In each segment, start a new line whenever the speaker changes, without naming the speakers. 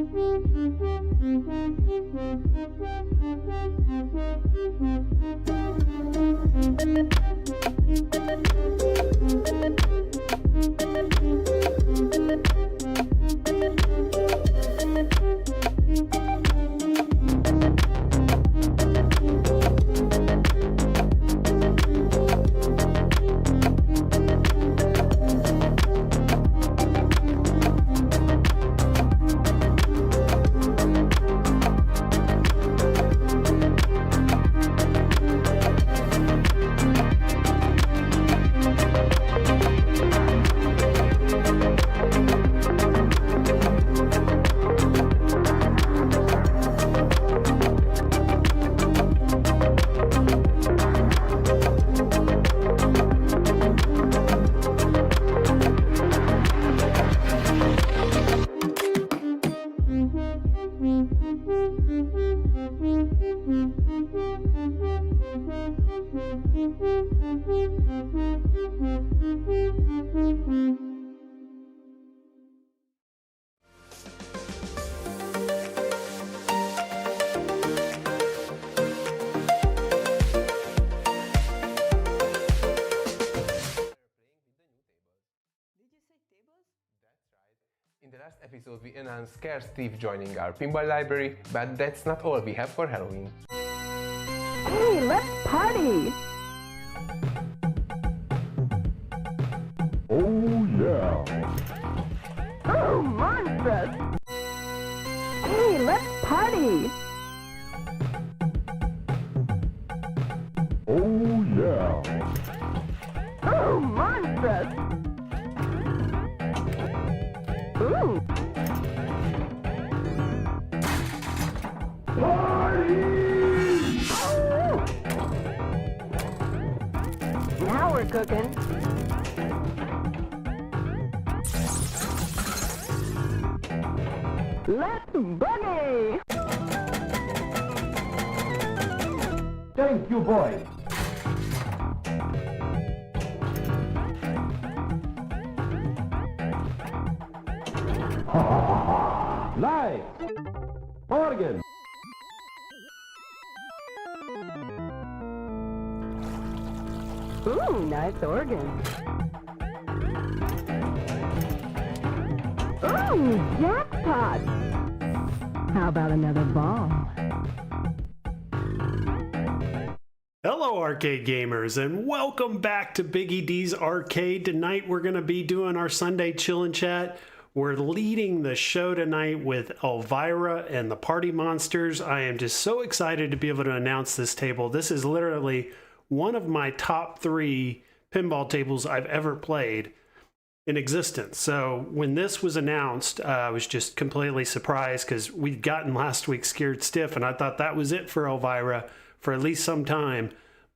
In the last episode, we announced Scare Steve joining our pinball library, but that's not all we have for Halloween.
Hey, let's party!
Oh yeah!
Oh, monstrous! Hey, let's party!
Oh yeah!
Oh, monstrous! Ooh!
Party!
Oh. Now we're cooking. Let's boogie!
Thank you, boys! Live! Morgan!
Ooh, nice organ. Ooh, jackpot! How about another ball?
Hello arcade gamers and welcome back to Biggie D's Arcade. Tonight we're going to be doing our Sunday chill and chat. We're leading the show tonight with Elvira and the Party Monsters. I am just so excited to be able to announce this table. This is literally one of my top 3 pinball tables I've ever played in existence. So when this was announced, I was just completely surprised because we'd gotten last week's Scared Stiff and I thought that was it for Elvira for at least some time.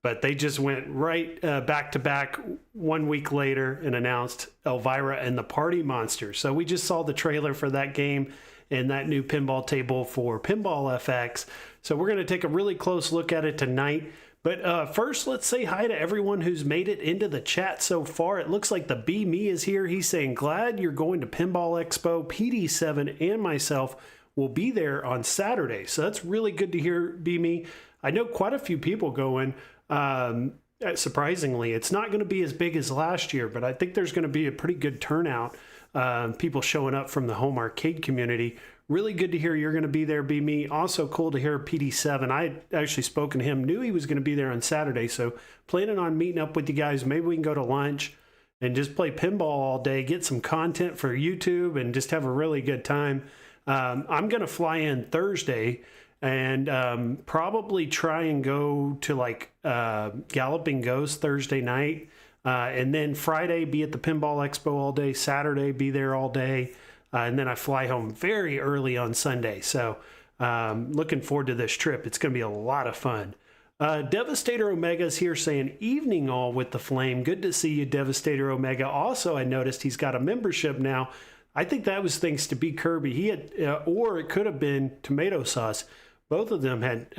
But they just went right back to back 1 week later and announced Elvira and the Party Monsters. So we just saw the trailer for that game and that new pinball table for Pinball FX. So we're going to take a really close look at it tonight. But first, let's say hi to everyone who's made it into the chat so far. It looks like the B Me is here. He's saying, glad you're going to Pinball Expo. PD7 and myself will be there on Saturday. So that's really good to hear, B Me. I know quite a few people going. Surprisingly, it's not going to be as big as last year, but I think there's going to be a pretty good turnout. People showing up from the home arcade community. Really good to hear you're going to be there, Be Me. Also cool to hear PD7. I had actually spoken to him, knew he was going to be there on Saturday, so planning on meeting up with you guys. Maybe we can go to lunch and just play pinball all day, get some content for YouTube, and just have a really good time. I'm going to fly in Thursday and probably try and go to like Galloping Ghost Thursday night. And then Friday be at the Pinball Expo all day, Saturday be there all day, and then I fly home very early on Sunday. So looking forward to this trip. It's going to be a lot of fun. Devastator Omega's here saying, evening all with the flame. Good to see you, Devastator Omega. Also, I noticed he's got a membership now. I think that was thanks to B Kirby. He had, or it could have been Tomato Sauce. Both of them had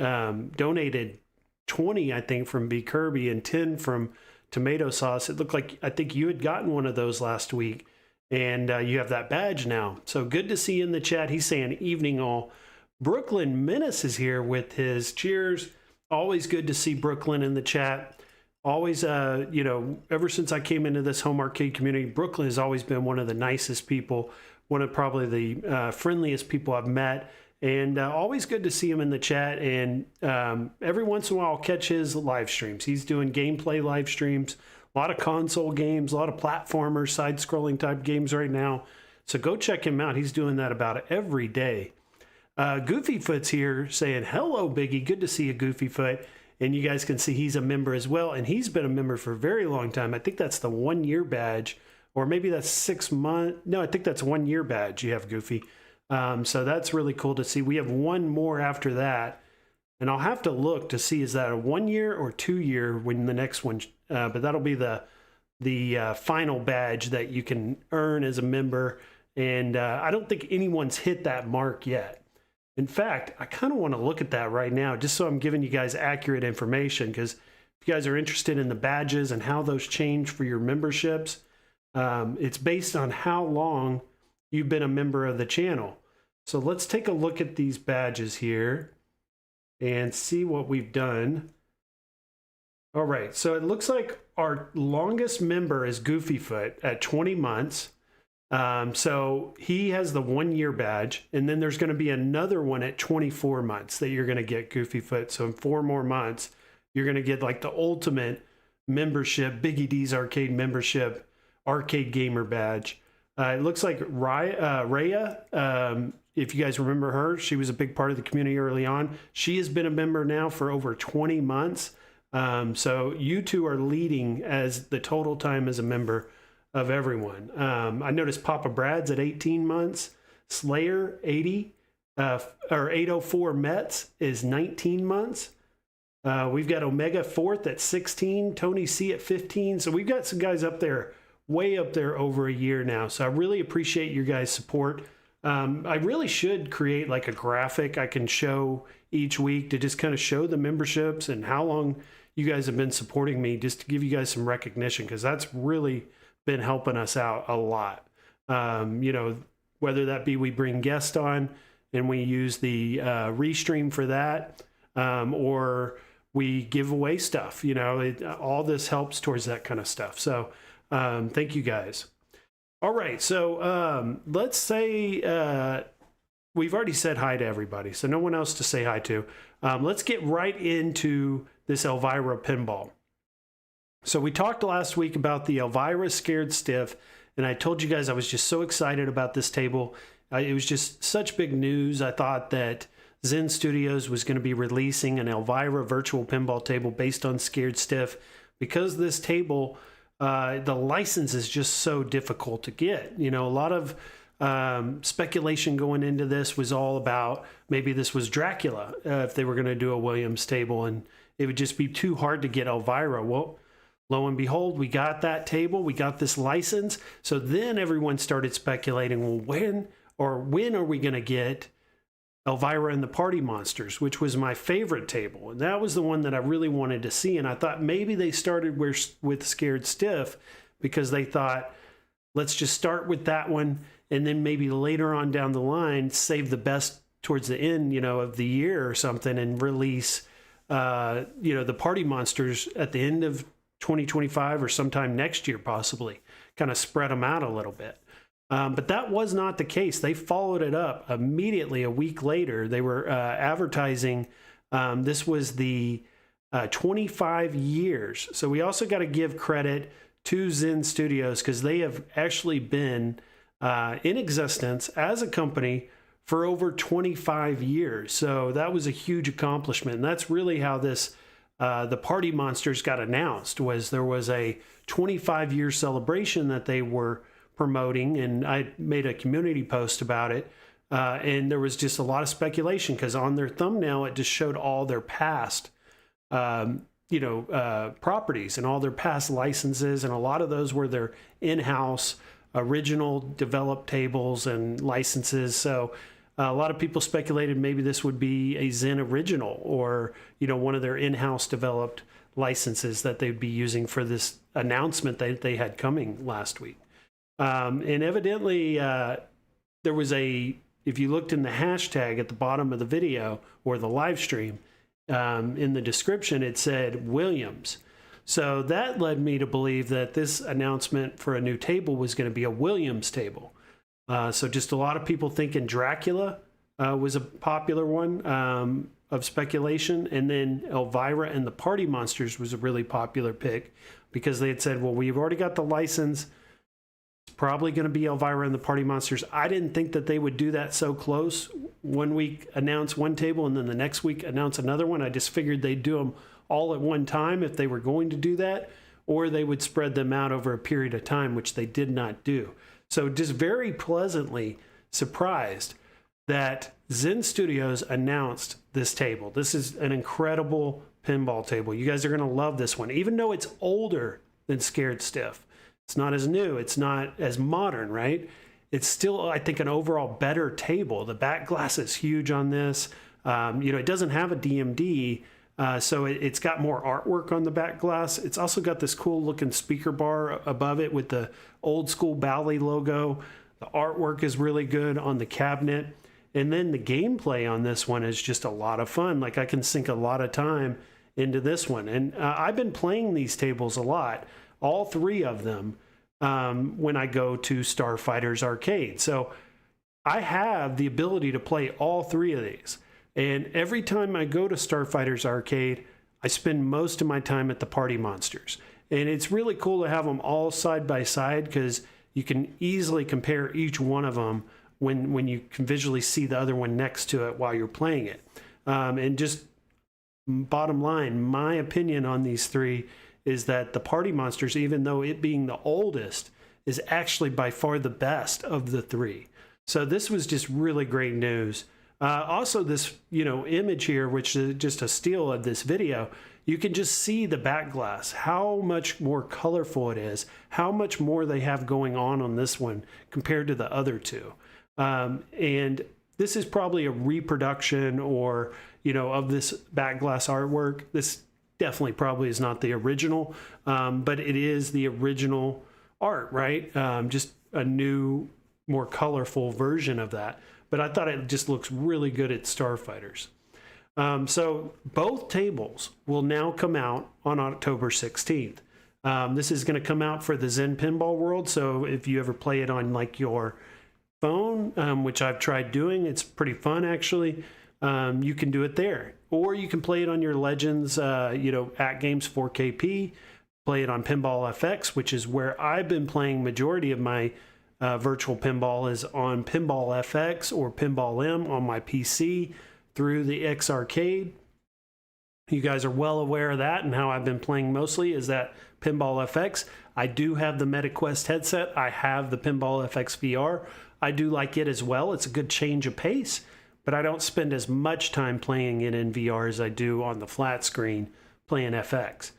donated 20, I think, from B Kirby and 10 from Tomato Sauce. It looked like, I think you had gotten one of those last week. and you have that badge now. So good to see you in the chat. He's saying evening all. Brooklyn Menace is here with his cheers. Always good to see Brooklyn in the chat. Always, you know, ever since I came into this home arcade community, Brooklyn has always been one of the nicest people, one of probably the friendliest people I've met, and always good to see him in the chat. And every once in a while I'll catch his live streams. He's doing gameplay live streams, a lot of console games, a lot of platformers, side-scrolling type games right now. So go check him out. He's doing that about every day. Goofyfoot's here saying, hello, Biggie. Good to see you, Goofyfoot. And you guys can see he's a member as well. And he's been a member for a very long time. I think that's the 1 year badge, or maybe that's 6 months. No, I think that's 1 year badge you have, Goofy. So that's really cool to see. We have one more after that. And I'll have to look to see, is that a 1 year or 2 year when the next one, but that'll be the final badge that you can earn as a member. And I don't think anyone's hit that mark yet. In fact, I kind of want to look at that right now, just so I'm giving you guys accurate information, because if you guys are interested in the badges and how those change for your memberships, it's based on how long you've been a member of the channel. So let's take a look at these badges here and see what we've done. All right, so it looks like our longest member is Goofyfoot at 20 months. So he has the 1 year badge, and then there's going to be another one at 24 months that you're going to get, Goofyfoot. So in 4 more months, you're going to get like the ultimate membership, Biggie D's Arcade membership, arcade gamer badge. It looks like Raya, if you guys remember her, she was a big part of the community early on. She has been a member now for over 20 months. So you two are leading as the total time as a member of everyone. I noticed Papa Brad's at 18 months. Slayer 80 or 804 Mets is 19 months. We've got Omega Fourth at 16, Tony C at 15. So we've got some guys up there, way up there over a year now. So I really appreciate your guys' support. I really should create like a graphic I can show each week to just kind of show the memberships and how long you guys have been supporting me, just to give you guys some recognition, because that's really been helping us out a lot. You know, whether that be we bring guests on and we use the restream for that, or we give away stuff, you know, all this helps towards that kind of stuff. So thank you guys. All right, so let's say we've already said hi to everybody, so no one else to say hi to. Let's get right into this Elvira pinball. So we talked last week about the Elvira Scared Stiff, and I told you guys I was just so excited about this table. It was just such big news. I thought that Zen Studios was going to be releasing an Elvira virtual pinball table based on Scared Stiff, because this table, the license is just so difficult to get. You know, a lot of speculation going into this was all about maybe this was Dracula, if they were going to do a Williams table, and it would just be too hard to get Elvira. Well, lo and behold, we got that table, we got this license. So then everyone started speculating, well, when are we going to get Elvira and the Party Monsters, which was my favorite table. And that was the one that I really wanted to see. And I thought maybe they started with Scared Stiff because they thought, let's just start with that one, and then maybe later on down the line, save the best towards the end, you know, of the year or something, and release, you know, the Party Monsters at the end of 2025 or sometime next year, possibly, kind of spread them out a little bit. But that was not the case. They followed it up immediately a week later. They were advertising. This was the 25 years. So we also got to give credit to Zen Studios, because they have actually been in existence as a company for over 25 years. So that was a huge accomplishment. And that's really how this the Party Monsters got announced. Was there was a 25-year celebration that they were promoting, and I made a community post about it, and there was just a lot of speculation because on their thumbnail it just showed all their past properties and all their past licenses, and a lot of those were their in-house original developed tables and licenses. So a lot of people speculated maybe this would be a Zen original, or one of their in-house developed licenses that they'd be using for this announcement that they had coming last week. And evidently, there was if you looked in the hashtag at the bottom of the video or the live stream, in the description, it said Williams. So that led me to believe that this announcement for a new table was going to be a Williams table. So just a lot of people thinking Dracula was a popular one of speculation. And then Elvira and the Party Monsters was a really popular pick because they had said, well, we've already got the license. It's probably going to be Elvira and the Party Monsters. I didn't think that they would do that so close. 1 week announce one table and then the next week announce another one. I just figured they'd do them all at one time if they were going to do that, or they would spread them out over a period of time, which they did not do. So just very pleasantly surprised that Zen Studios announced this table. This is an incredible pinball table. You guys are going to love this one, even though it's older than Scared Stiff. It's not as new. It's not as modern, right? It's still, I think, an overall better table. The back glass is huge on this. It doesn't have a DMD, so it's got more artwork on the back glass. It's also got this cool looking speaker bar above it with the old school Bally logo. The artwork is really good on the cabinet. And then the gameplay on this one is just a lot of fun. Like, I can sink a lot of time into this one. And I've been playing these tables a lot, all three of them, when I go to Starfighters Arcade. So I have the ability to play all three of these. And every time I go to Starfighters Arcade, I spend most of my time at the Party Monsters. And it's really cool to have them all side by side because you can easily compare each one of them when you can visually see the other one next to it while you're playing it. And just bottom line, my opinion on these three is that the Party Monsters, even though it being the oldest, is actually by far the best of the three. So this was just really great news. Also, this image here, which is just a steal of this video, you can just see the back glass, how much more colorful it is, how much more they have going on this one compared to the other two. And this is probably a reproduction or, of this back glass artwork. This definitely probably is not the original, but it is the original art, right? Just a new, more colorful version of that. But I thought it just looks really good at Starfighters. So both tables will now come out on October 16th. This is going to come out for the Zen Pinball World. So if you ever play it on like your phone, which I've tried doing, it's pretty fun actually. You can do it there, or you can play it on your Legends, at Games 4KP. Play it on Pinball FX, which is where I've been playing majority of my virtual pinball is on Pinball FX or Pinball M on my PC through the X Arcade. You guys are well aware of that, and how I've been playing mostly is that Pinball FX. I do have the MetaQuest headset. I have the Pinball FX VR. I do like it as well. It's a good change of pace, but I don't spend as much time playing it in VR as I do on the flat screen playing FX.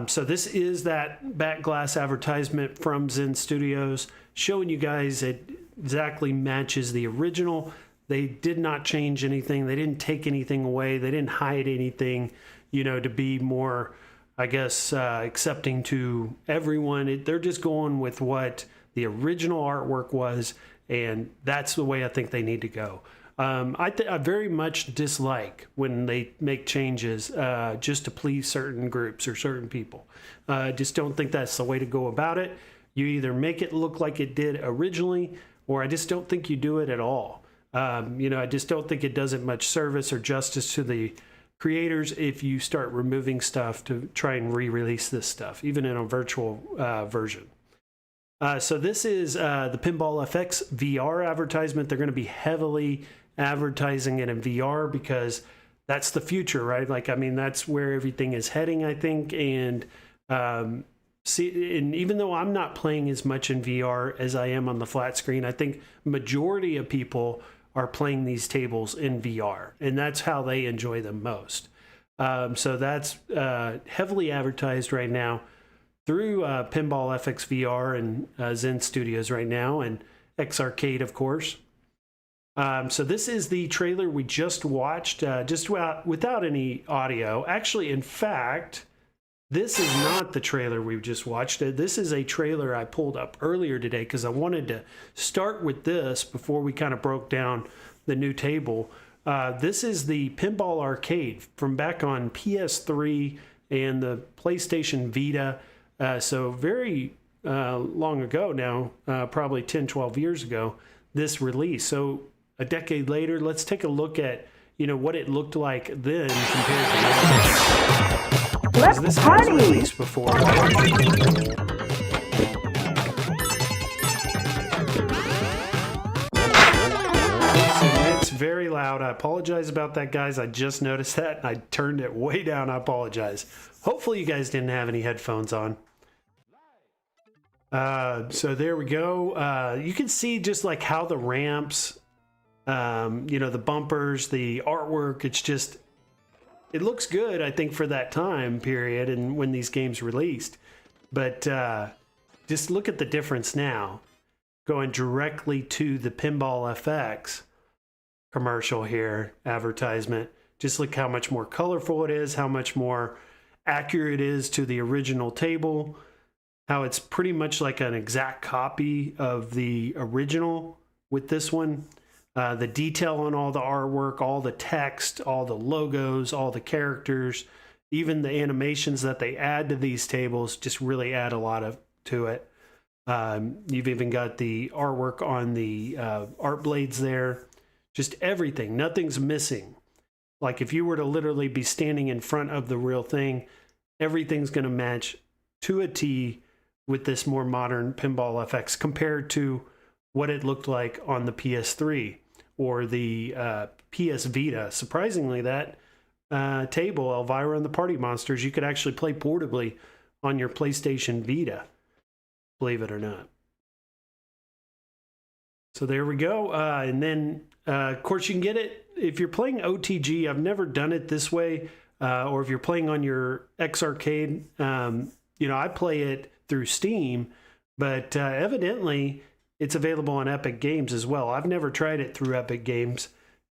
So this is that back glass advertisement from Zen Studios, showing you guys it exactly matches the original. They did not change anything. They didn't take anything away. They didn't hide anything, to be more, I guess, accepting to everyone. They're just going with what the original artwork was, and that's the way I think they need to go. I very much dislike when they make changes just to please certain groups or certain people. I just don't think that's the way to go about it. You either make it look like it did originally, or I just don't think you do it at all. I just don't think it does it much service or justice to the creators if you start removing stuff to try and re-release this stuff, even in a virtual version. So this is the Pinball FX VR advertisement. They're going to be heavily advertising it in VR because that's the future, right? That's where everything is heading, I think. And and even though I'm not playing as much in VR as I am on the flat screen, I think majority of people are playing these tables in VR, and that's how they enjoy them most. So that's heavily advertised right now through Pinball FX VR and Zen Studios right now, and X Arcade, of course. So this is the trailer we just watched, just without any audio. Actually, in fact, This is not the trailer we've just watched. This is a trailer I pulled up earlier today because I wanted to start with this before we kind of broke down the new table. This is the Pinball Arcade from back on PS3 and the PlayStation Vita. So very long ago now, probably 10, 12 years ago, this release. So a decade later, let's take a look at, what it looked like then compared to now.
Let's
This has
party!
released before. It's very loud. I apologize about that, guys. I just noticed that and I turned it way down. I apologize. Hopefully you guys didn't have any headphones on. So there we go. You can see just like how the ramps, the bumpers, the artwork, it looks good, I think, for that time period and when these games released. But just look at the difference now. Going directly to the Pinball FX commercial here, advertisement. Just look how much more colorful it is, how much more accurate it is to the original table, how it's pretty much like an exact copy of the original with this one. The detail on all the artwork, all the text, all the logos, all the characters, even the animations that they add to these tables just really add a lot to it. You've even got the artwork on the art blades there. Just everything. Nothing's missing. Like if you were to literally be standing in front of the real thing, everything's going to match to a T with this more modern Pinball FX compared to what it looked like on the PS3 or the PS Vita. Surprisingly, that table, Elvira and the Party Monsters, you could actually play portably on your PlayStation Vita, believe it or not. So there we go. And then, of course, you can get it if you're playing OTG. I've never done it this way. Or if you're playing on your X Arcade, I play it through Steam, but evidently it's available on Epic Games as well. I've never tried it through Epic Games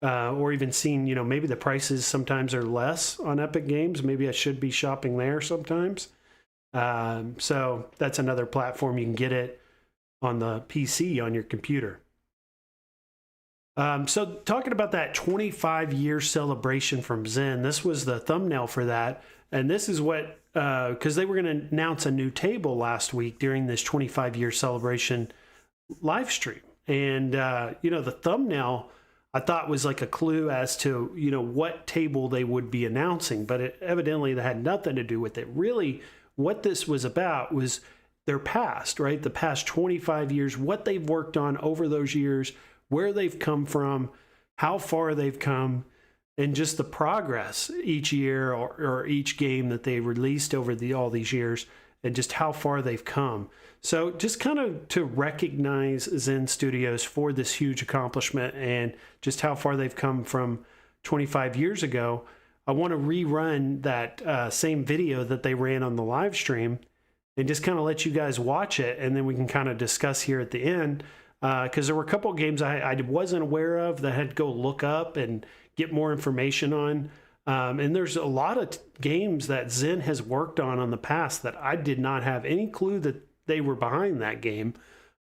or even seen, maybe the prices sometimes are less on Epic Games. Maybe I should be shopping there sometimes. So that's another platform you can get it on the PC on your computer. So talking about that 25-year celebration from Zen, this was the thumbnail for that. And this is what, because they were going to announce a new table last week during this 25-year celebration live stream. And, the thumbnail I thought was like a clue as to, what table they would be announcing. But evidently that had nothing to do with it. Really, what this was about was their past, right? The past 25 years, what they've worked on over those years, where they've come from, how far they've come, and just the progress each year or each game that they released over all these years, and just how far they've come. So just kind of to recognize Zen Studios for this huge accomplishment and just how far they've come from 25 years ago, I want to rerun that same video that they ran on the live stream and just kind of let you guys watch it, and then we can kind of discuss here at the end. Because there were a couple of games I wasn't aware of that I had to go look up and get more information on. And there's a lot of games that Zen has worked on the past that I did not have any clue that they were behind that game.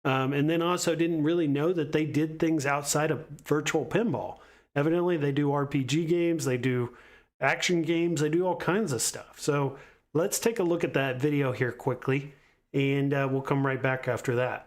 And then also didn't really know that they did things outside of virtual pinball. Evidently, they do RPG games, they do action games, they do all kinds of stuff. So let's take a look at that video here quickly, and we'll come right back after that.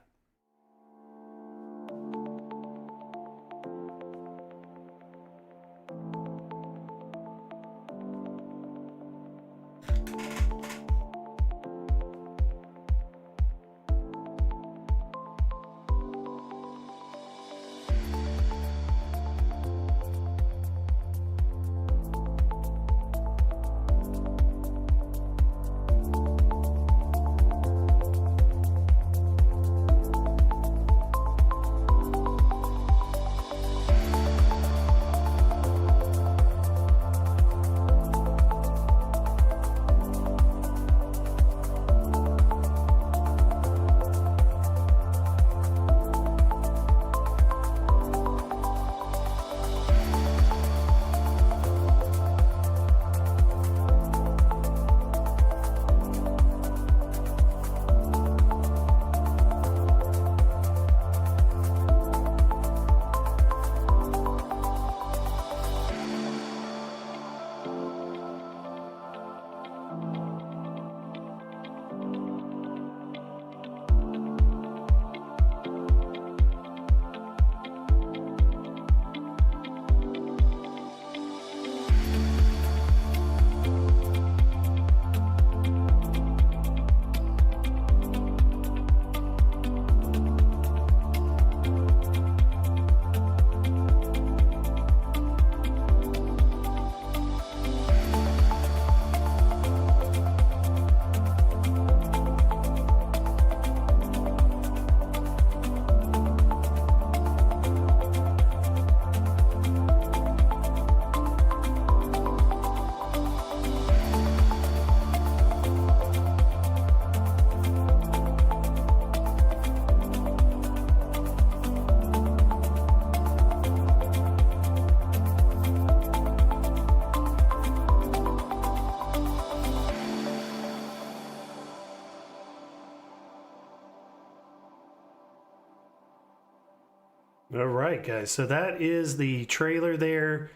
All right, guys. So that is the trailer there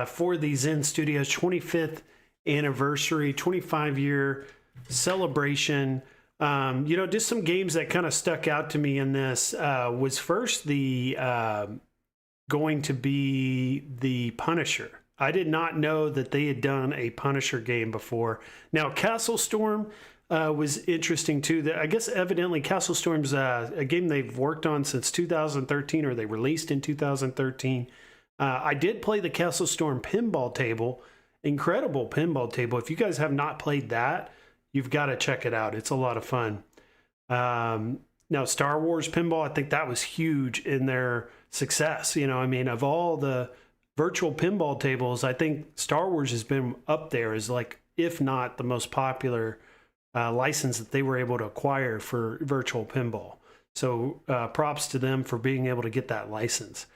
for the Zen Studios 25th anniversary, 25-year celebration. Just some games that kind of stuck out to me in this was first the going to be the Punisher. I did not know that they had done a Punisher game before. Now, Castle Storm was interesting too. I guess evidently Castle Storm's a game they've worked on since 2013, or they released in 2013. I did play the Castle Storm pinball table. Incredible pinball table. If you guys have not played that, you've got to check it out. It's a lot of fun. Now, Star Wars pinball, I think that was huge in their success. Of all the virtual pinball tables, I think Star Wars has been up there as, like, if not the most popular license that they were able to acquire for virtual pinball. So props to them for being able to get that license.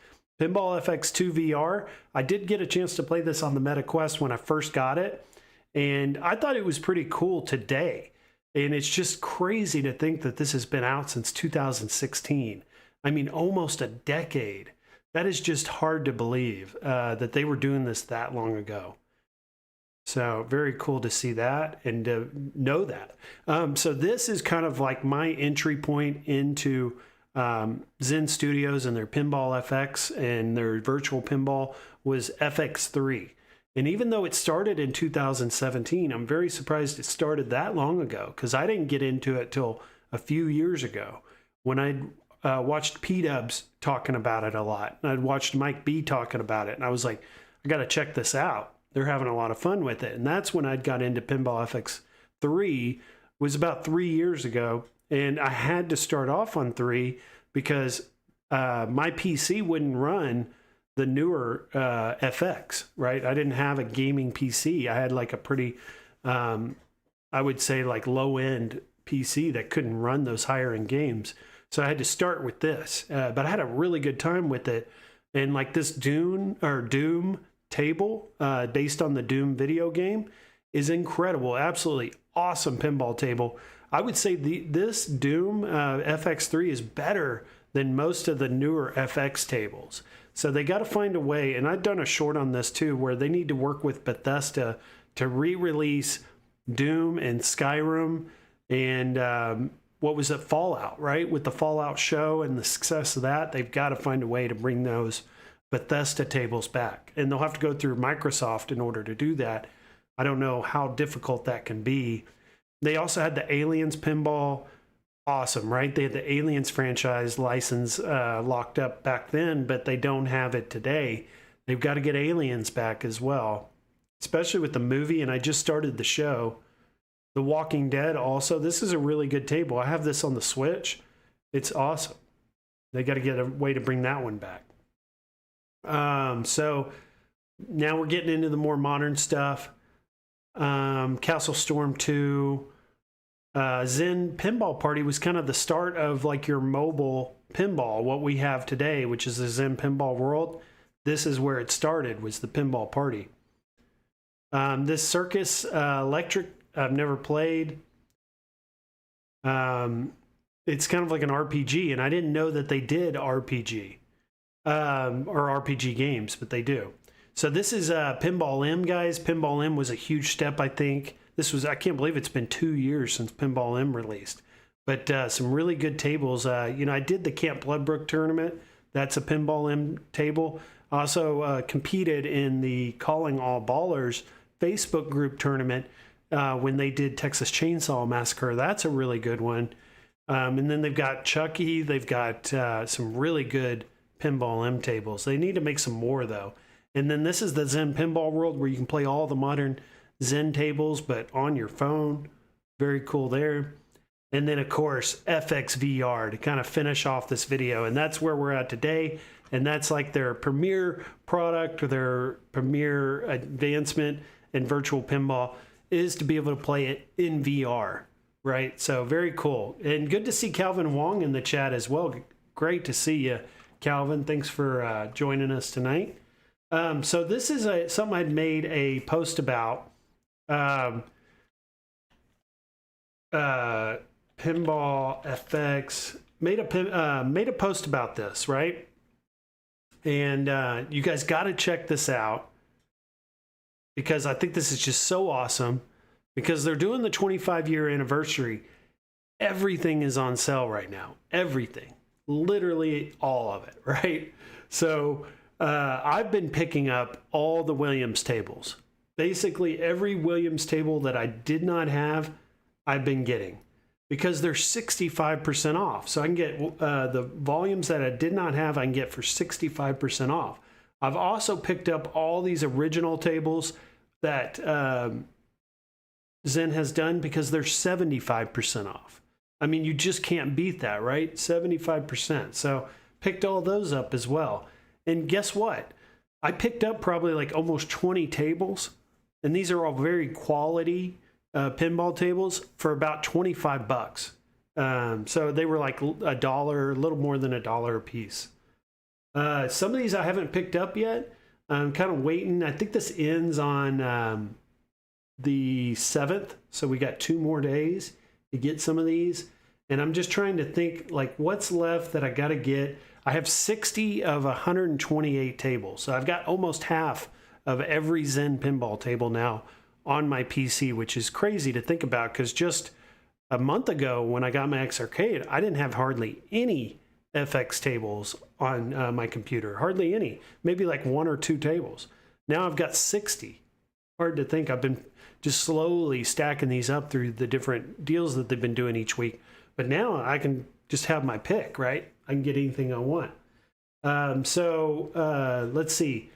Pinball FX2 VR, I did get a chance to play this on the MetaQuest when I first got it, and I thought it was pretty cool today. And it's just crazy to think that this has been out since 2016. Almost a decade. That is just hard to believe that they were doing this that long ago. So very cool to see that and to know that. So this is kind of like my entry point into Zen Studios and their Pinball FX and their virtual pinball was FX3. And even though it started in 2017, I'm very surprised it started that long ago, because I didn't get into it till a few years ago when I watched P-Dubs talking about it a lot. And I'd watched Mike B talking about it. And I was like, I got to check this out. They're having a lot of fun with it. And that's when I'd got into Pinball FX3, was about 3 years ago. And I had to start off on 3 because my PC wouldn't run the newer FX, right? I didn't have a gaming PC. I had like a pretty, I would say like low-end PC that couldn't run those higher-end games. So I had to start with this. But I had a really good time with it. And like this Doom table, based on the Doom video game, is incredible. Absolutely awesome pinball table. I would say this Doom FX3 is better than most of the newer FX tables. So they got to find a way, and I've done a short on this too, where they need to work with Bethesda to re-release Doom and Skyrim and what was it, Fallout, right? With the Fallout show and the success of that, they've got to find a way to bring those Bethesda tables back. And they'll have to go through Microsoft in order to do that. I don't know how difficult that can be. They also had the Aliens pinball. Awesome, right? They had the Aliens franchise license locked up back then, but they don't have it today. They've got to get Aliens back as well, especially with the movie. And I just started the show. The Walking Dead also. This is a really good table. I have this on the Switch. It's awesome. They got to get a way to bring that one back. So now we're getting into the more modern stuff. Castle Storm 2. Zen Pinball Party was kind of the start of like your mobile pinball, what we have today, which is the Zen Pinball World. This is where it started, was the Pinball Party. This Circus Electric, I've never played. It's kind of like an RPG, and I didn't know that they did RPG or RPG games, but they do. So this is Pinball M, guys. Pinball M was a huge step, I think. I can't believe it's been 2 years since Pinball M released. But some really good tables. I did the Camp Bloodbrook tournament. That's a Pinball M table. Also competed in the Calling All Ballers Facebook group tournament when they did Texas Chainsaw Massacre. That's a really good one. And then they've got Chucky. They've got some really good Pinball M tables. They need to make some more, though. And then this is the Zen Pinball World, where you can play all the modern Zen tables, but on your phone. Very cool there. And then, of course, FX VR to kind of finish off this video. And that's where we're at today. And that's like their premier product, or their premier advancement in virtual pinball, is to be able to play it in VR, right? So very cool. And good to see Calvin Wong in the chat as well. Great to see you, Calvin. Thanks for joining us tonight. So this is something I'd made a post about. Pinball FX made a post about this, right? And you guys got to check this out because I think this is just so awesome because they're doing the 25-year anniversary. Everything is on sale right now. Everything. Literally all of it, right? So I've been picking up all the Williams tables. Basically every Williams table that I did not have, I've been getting because they're 65% off. So I can get the volumes that I did not have, I can get for 65% off. I've also picked up all these original tables that Zen has done because they're 75% off. I mean, you just can't beat that, right? 75%. So picked all those up as well. And guess what? I picked up probably like almost 20 tables, and these are all very quality pinball tables for about $25. So they were like $1, a little more than $1 a piece. Some of these I haven't picked up yet. I'm kind of waiting. I think this ends on the 7th. So we got 2 more days to get some of these. And I'm just trying to think like what's left that I got to get. I have 60 of 128 tables. So I've got almost half of every Zen pinball table now on my PC, which is crazy to think about because just a month ago when I got my X Arcade, I didn't have hardly any FX tables on my computer. Hardly any. Maybe like 1 or 2 tables. Now I've got 60. Hard to think. I've been just slowly stacking these up through the different deals that they've been doing each week. But now I can just have my pick, right? I can get anything I want. Let's see.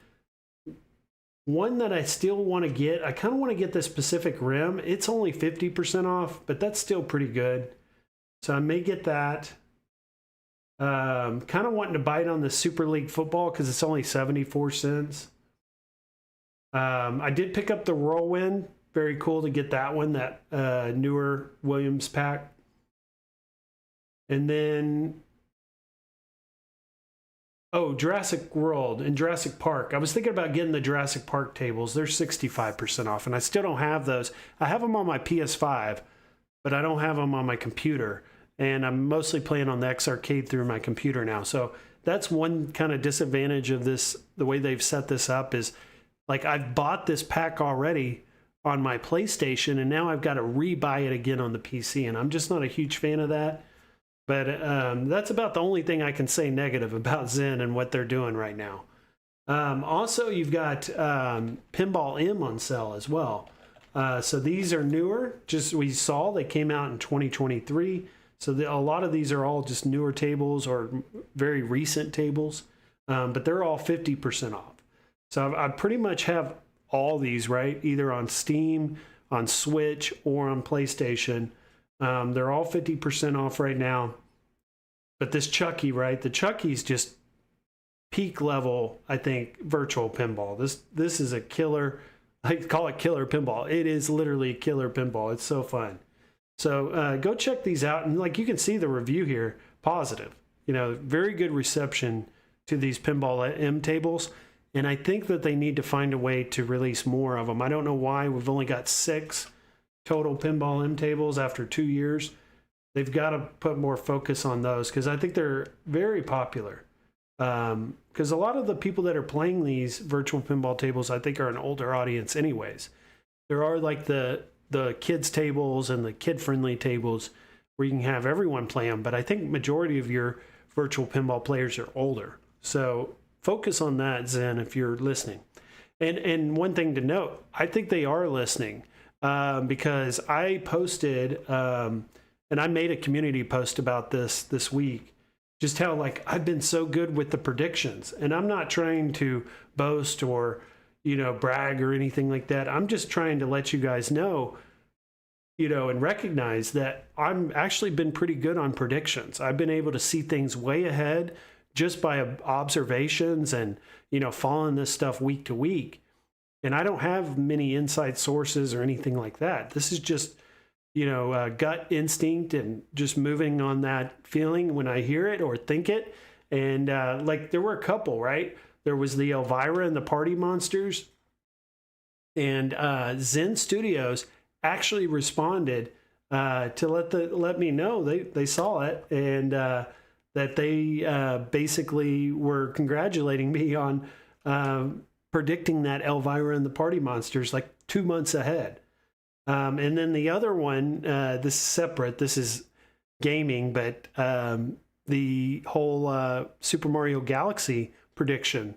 One that I still want to get, I kind of want to get this Pacific Rim. It's only 50% off, but that's still pretty good. So I may get that. Kind of wanting to bite on the Super League football because it's only 74 cents. I did pick up the Whirlwind. Very cool to get that one, that newer Williams pack. And then, Jurassic World and Jurassic Park. I was thinking about getting the Jurassic Park tables. They're 65% off, and I still don't have those. I have them on my PS5, but I don't have them on my computer. And I'm mostly playing on the X Arcade through my computer now. So that's one kind of disadvantage of this, the way they've set this up is, like, I've bought this pack already on my PlayStation, and now I've got to re-buy it again on the PC, and I'm just not a huge fan of that. But that's about the only thing I can say negative about Zen and what they're doing right now. Also, you've got Pinball M on sale as well. So these are newer. Just we saw they came out in 2023. So a lot of these are all just newer tables or very recent tables. But they're all 50% off. So I pretty much have all these, right? Either on Steam, on Switch, or on PlayStation. They're all 50% off right now. But this Chucky, right? The Chucky's just peak level, I think, virtual pinball. This is a killer. I call it killer pinball. It is literally killer pinball. It's so fun. So go check these out. And like you can see the review here, positive. You know, very good reception to these Pinball M tables. And I think that they need to find a way to release more of them. I don't know why. We've only got 6 total Pinball M tables after 2 years. They've got to put more focus on those because I think they're very popular. Because a lot of the people that are playing these virtual pinball tables, I think, are an older audience anyways. There are like the kids tables and the kid-friendly tables where you can have everyone play them. But I think majority of your virtual pinball players are older. So focus on that, Zen, if you're listening. And one thing to note, I think they are listening because I posted... and I made a community post about this week, just how like I've been so good with the predictions, and I'm not trying to boast or, you know, brag or anything like that. I'm just trying to let you guys know, you know, and recognize that I'm actually been pretty good on predictions. I've been able to see things way ahead just by observations and, you know, following this stuff week to week. And I don't have many inside sources or anything like that. This is just, you know, gut instinct and just moving on that feeling when I hear it or think it. And like there were a couple, right? There was the Elvira and the Party Monsters. And Zen Studios actually responded to let me know they saw it. And that they basically were congratulating me on predicting that Elvira and the Party Monsters like 2 months ahead. And then the other one, this is separate, this is gaming, but the whole Super Mario Galaxy prediction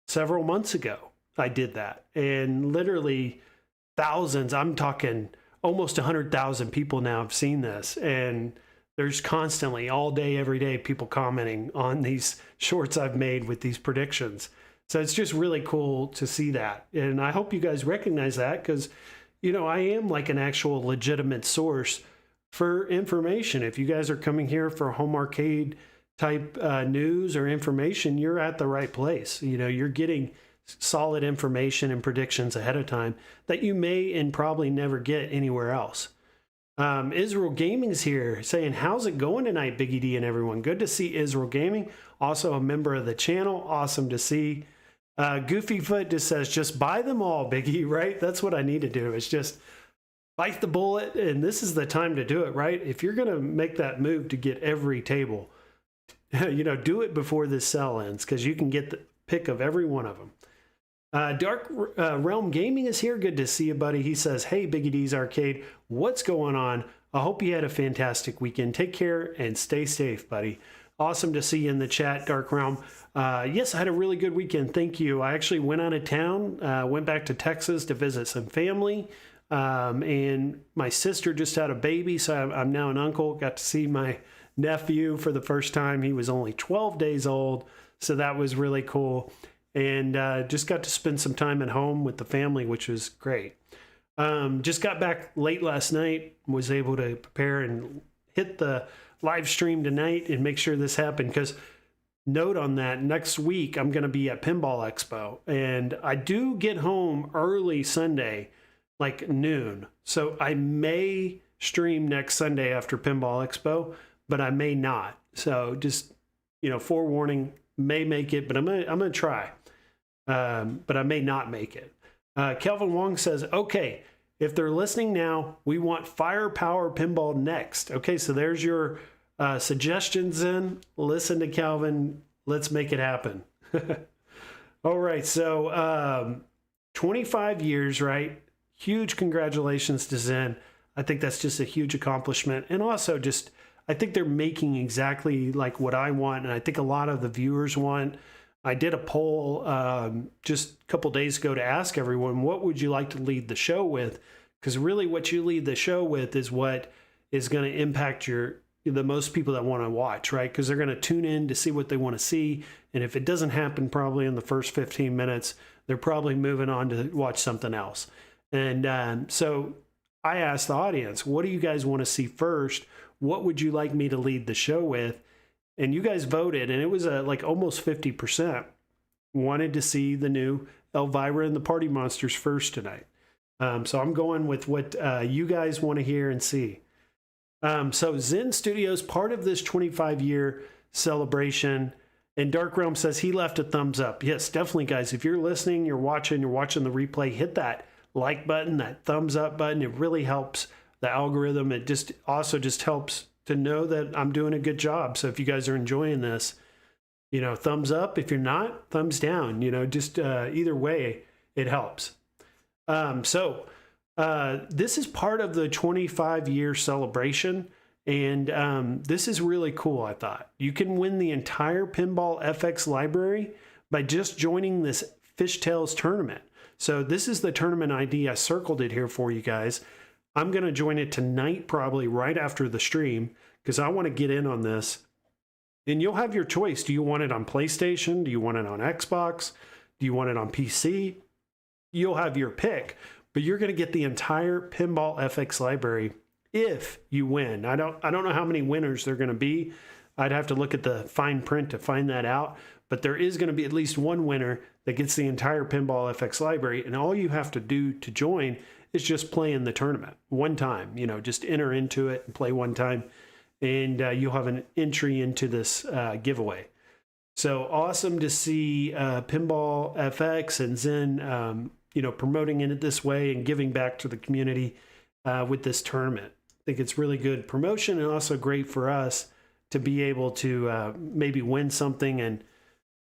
several months ago, I did that. And literally thousands, I'm talking almost 100,000 people now have seen this. And there's constantly, all day, every day, people commenting on these shorts I've made with these predictions. So it's just really cool to see that. And I hope you guys recognize that because, you know, I am like an actual legitimate source for information. If you guys are coming here for home arcade type news or information, you're at the right place. You know, you're getting solid information and predictions ahead of time that you may and probably never get anywhere else. Israel Gaming's here saying, how's it going tonight, Biggie D and everyone? Good to see Israel Gaming, also a member of the channel. Awesome to see. Goofyfoot just says, just buy them all, Biggie, right? That's what I need to do, is just bite the bullet, and this is the time to do it, right? If you're going to make that move to get every table, you know, do it before this sell ends, because you can get the pick of every one of them. Dark Realm Gaming is here. Good to see you, buddy. He says, hey, Biggie D's Arcade, what's going on? I hope you had a fantastic weekend. Take care and stay safe, buddy. Awesome to see you in the chat, Dark Realm. Yes, I had a really good weekend. Thank you. I actually went out of town, went back to Texas to visit some family. And my sister just had a baby, so I'm now an uncle. Got to see my nephew for the first time. He was only 12 days old, so that was really cool. And just got to spend some time at home with the family, which was great. Just got back late last night, was able to prepare and hit the live stream tonight and make sure this happened, because note on that, next week I'm going to be at Pinball Expo, and I do get home early Sunday, like noon. So I may stream next Sunday after Pinball Expo, but I may not. So just, you know, forewarning, may make it, but I'm gonna try. But I may not make it. Kelvin Wong says, okay, if they're listening now, we want Firepower Pinball next. Okay, so there's your suggestions in. Listen to Calvin. Let's make it happen. All right, so 25 years, right? Huge congratulations to Zen. I think that's just a huge accomplishment. And also just, I think they're making exactly like what I want, and I think a lot of the viewers want. I did a poll just a couple days ago to ask everyone, what would you like to lead the show with? Because really what you lead the show with is what is going to impact the most people that want to watch, right? Because they're going to tune in to see what they want to see. And if it doesn't happen probably in the first 15 minutes, they're probably moving on to watch something else. And so I asked the audience, what do you guys want to see first? What would you like me to lead the show with? And you guys voted, and it was like almost 50% wanted to see the new Elvira and the Party Monsters first tonight. So I'm going with what you guys want to hear and see. So Zen Studios, part of this 25-year celebration, and Dark Realm says he left a thumbs up. Yes, definitely, guys. If you're listening, you're watching the replay, hit that like button, that thumbs up button. It really helps the algorithm. It just also just helps to know that I'm doing a good job. So if you guys are enjoying this, you know, thumbs up. If you're not, thumbs down. You know, just either way, it helps. So this is part of the 25-year celebration, and this is really cool, I thought. You can win the entire Pinball FX library by just joining this Fishtails tournament. So this is the tournament ID. I circled it here for you guys. I'm going to join it tonight, probably right after the stream, because I want to get in on this. And you'll have your choice. Do you want it on PlayStation? Do you want it on Xbox? Do you want it on PC? You'll have your pick, but you're going to get the entire Pinball FX library if you win. I don't know how many winners there are going to be. I'd have to look at the fine print to find that out, but there is going to be at least one winner that gets the entire Pinball FX library, and all you have to do to join is just play in the tournament one time. You know, just enter into it and play one time, and you'll have an entry into this giveaway. So awesome to see Pinball FX and Zen, you know, promoting it this way and giving back to the community with this tournament. I think it's really good promotion and also great for us to be able to maybe win something. And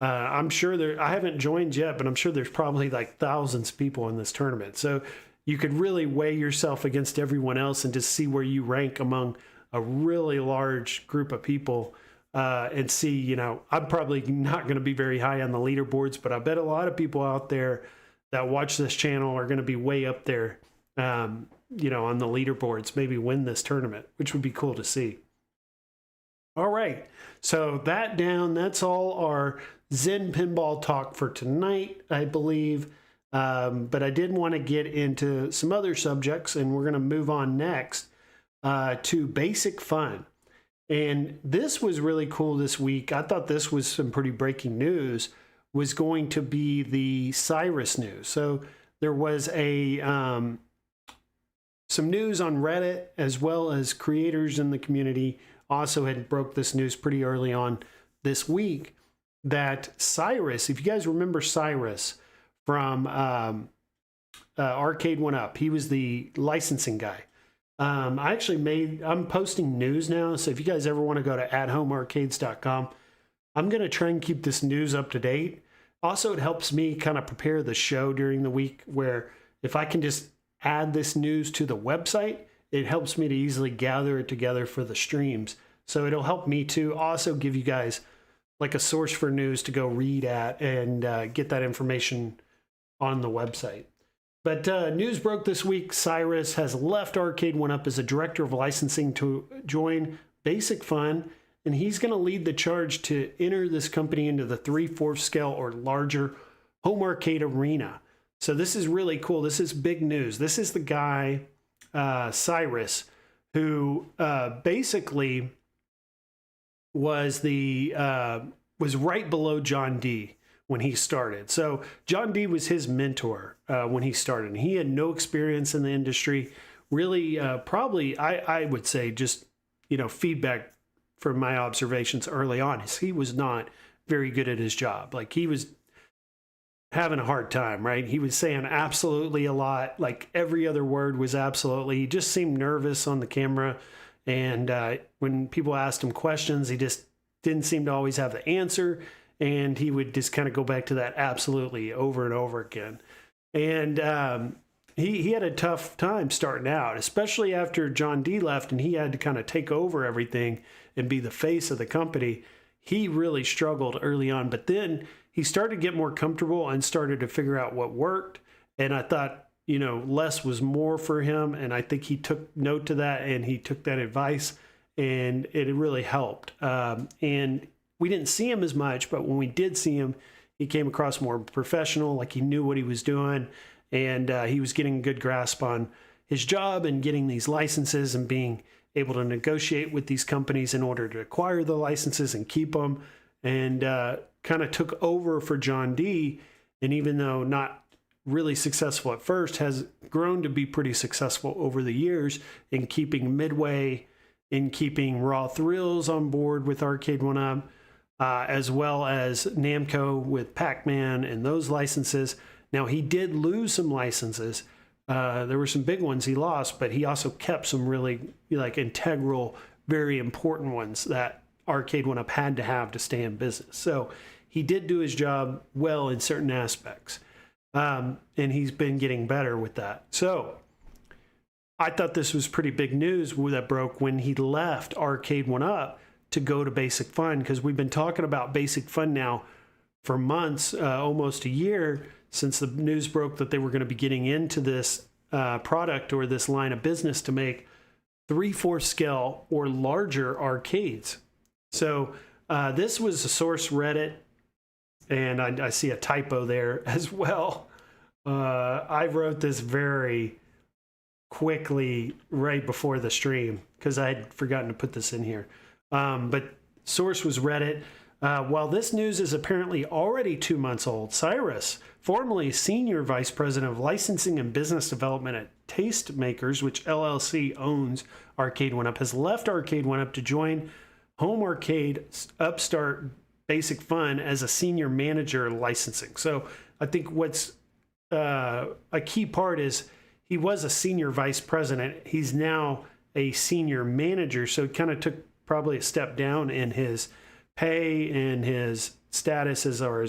I'm sure I haven't joined yet, but I'm sure there's probably like thousands of people in this tournament. So you could really weigh yourself against everyone else and just see where you rank among a really large group of people, and see, you know, I'm probably not going to be very high on the leaderboards, but I bet a lot of people out there that watch this channel are going to be way up there, you know, on the leaderboards, maybe win this tournament, which would be cool to see. All right, so that's all our Zen Pinball talk for tonight, I believe. But I did want to get into some other subjects, and we're going to move on next to basic fun. And this was really cool this week. I thought this was some pretty breaking news, was going to be the Cyrus news. So there was some news on Reddit, as well as creators in the community also had broke this news pretty early on this week, that Cyrus, if you guys remember Cyrus from Arcade 1UP, he was the licensing guy. I'm posting news now, so if you guys ever want to go to athomearcades.com, I'm going to try and keep this news up to date. Also, it helps me kind of prepare the show during the week, where if I can just add this news to the website, it helps me to easily gather it together for the streams. So it'll help me to also give you guys like a source for news to go read at and get that information on the website. But news broke this week. Cyrus has left Arcade 1UP as a director of licensing to join Basic Fun, and he's going to lead the charge to enter this company into the 3/4 scale or larger home arcade arena. So this is really cool. This is big news. This is the guy, Cyrus, who basically was was right below John D when he started. So John D was his mentor when he started. He had no experience in the industry. Really, probably, I would say, just, you know, feedback from my observations early on is he was not very good at his job. Like, he was having a hard time, right? He was saying absolutely a lot. Like, every other word was absolutely. He just seemed nervous on the camera. And when people asked him questions, he just didn't seem to always have the answer. And he would just kind of go back to that absolutely over and over again. And he had a tough time starting out, especially after John D left and he had to kind of take over everything and be the face of the company. He really struggled early on, but then he started to get more comfortable and started to figure out what worked. And I thought, you know, less was more for him. And I think he took note to that and he took that advice, and it really helped. And we didn't see him as much, but when we did see him, he came across more professional, like he knew what he was doing, and he was getting a good grasp on his job and getting these licenses and being able to negotiate with these companies in order to acquire the licenses and keep them, and kind of took over for John D. And even though not really successful at first, has grown to be pretty successful over the years in keeping Midway, in keeping Raw Thrills on board with Arcade 1UP, as well as Namco with Pac-Man and those licenses. Now, he did lose some licenses. There were some big ones he lost, but he also kept some really like integral, very important ones that Arcade 1UP had to have to stay in business. So he did do his job well in certain aspects. And he's been getting better with that. So I thought this was pretty big news that broke when he left Arcade 1UP to go to Basic Fun, because we've been talking about Basic Fun now for months, almost a year, since the news broke that they were going to be getting into this product or this line of business to make 3/4 scale or larger arcades. So this was a source Reddit, and I see a typo there as well. I wrote this very quickly right before the stream because I had forgotten to put this in here. But source was Reddit. While this news is apparently already 2 months old, Cyrus, formerly Senior Vice President of Licensing and Business Development at Tastemakers, which LLC owns Arcade 1UP, has left Arcade 1UP to join home arcade upstart Basic Fun as a senior manager licensing. So I think what's a key part is he was a senior vice president. He's now a senior manager. So it kind of took probably a step down in his pay and his status as our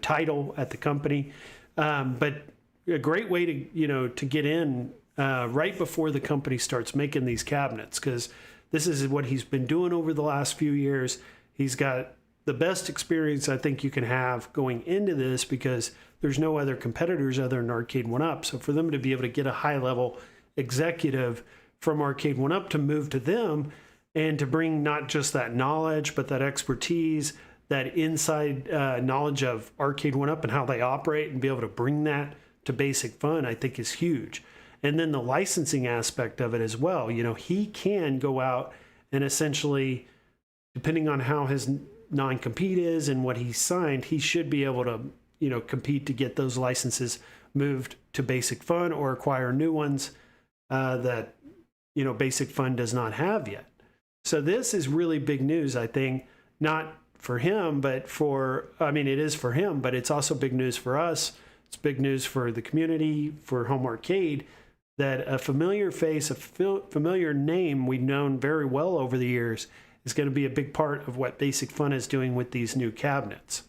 title at the company. But a great way to to get in right before the company starts making these cabinets, because this is what he's been doing over the last few years. He's got the best experience I think you can have going into this, because there's no other competitors other than Arcade 1-Up. So for them to be able to get a high-level executive from Arcade 1-Up to move to them and to bring not just that knowledge, but that expertise, that inside knowledge of Arcade 1-Up and how they operate, and be able to bring that to Basic Fun, I think is huge. And then the licensing aspect of it as well. He can go out and essentially, depending on how his non-compete is and what he signed, he should be able to compete to get those licenses moved to Basic Fun or acquire new ones that Basic Fun does not have yet. So this is really big news, I think, not for him, but it is for him, but it's also big news for us. It's big news for the community, for home arcade, that a familiar face, a familiar name we've known very well over the years is going to be a big part of what Basic Fun is doing with these new cabinets.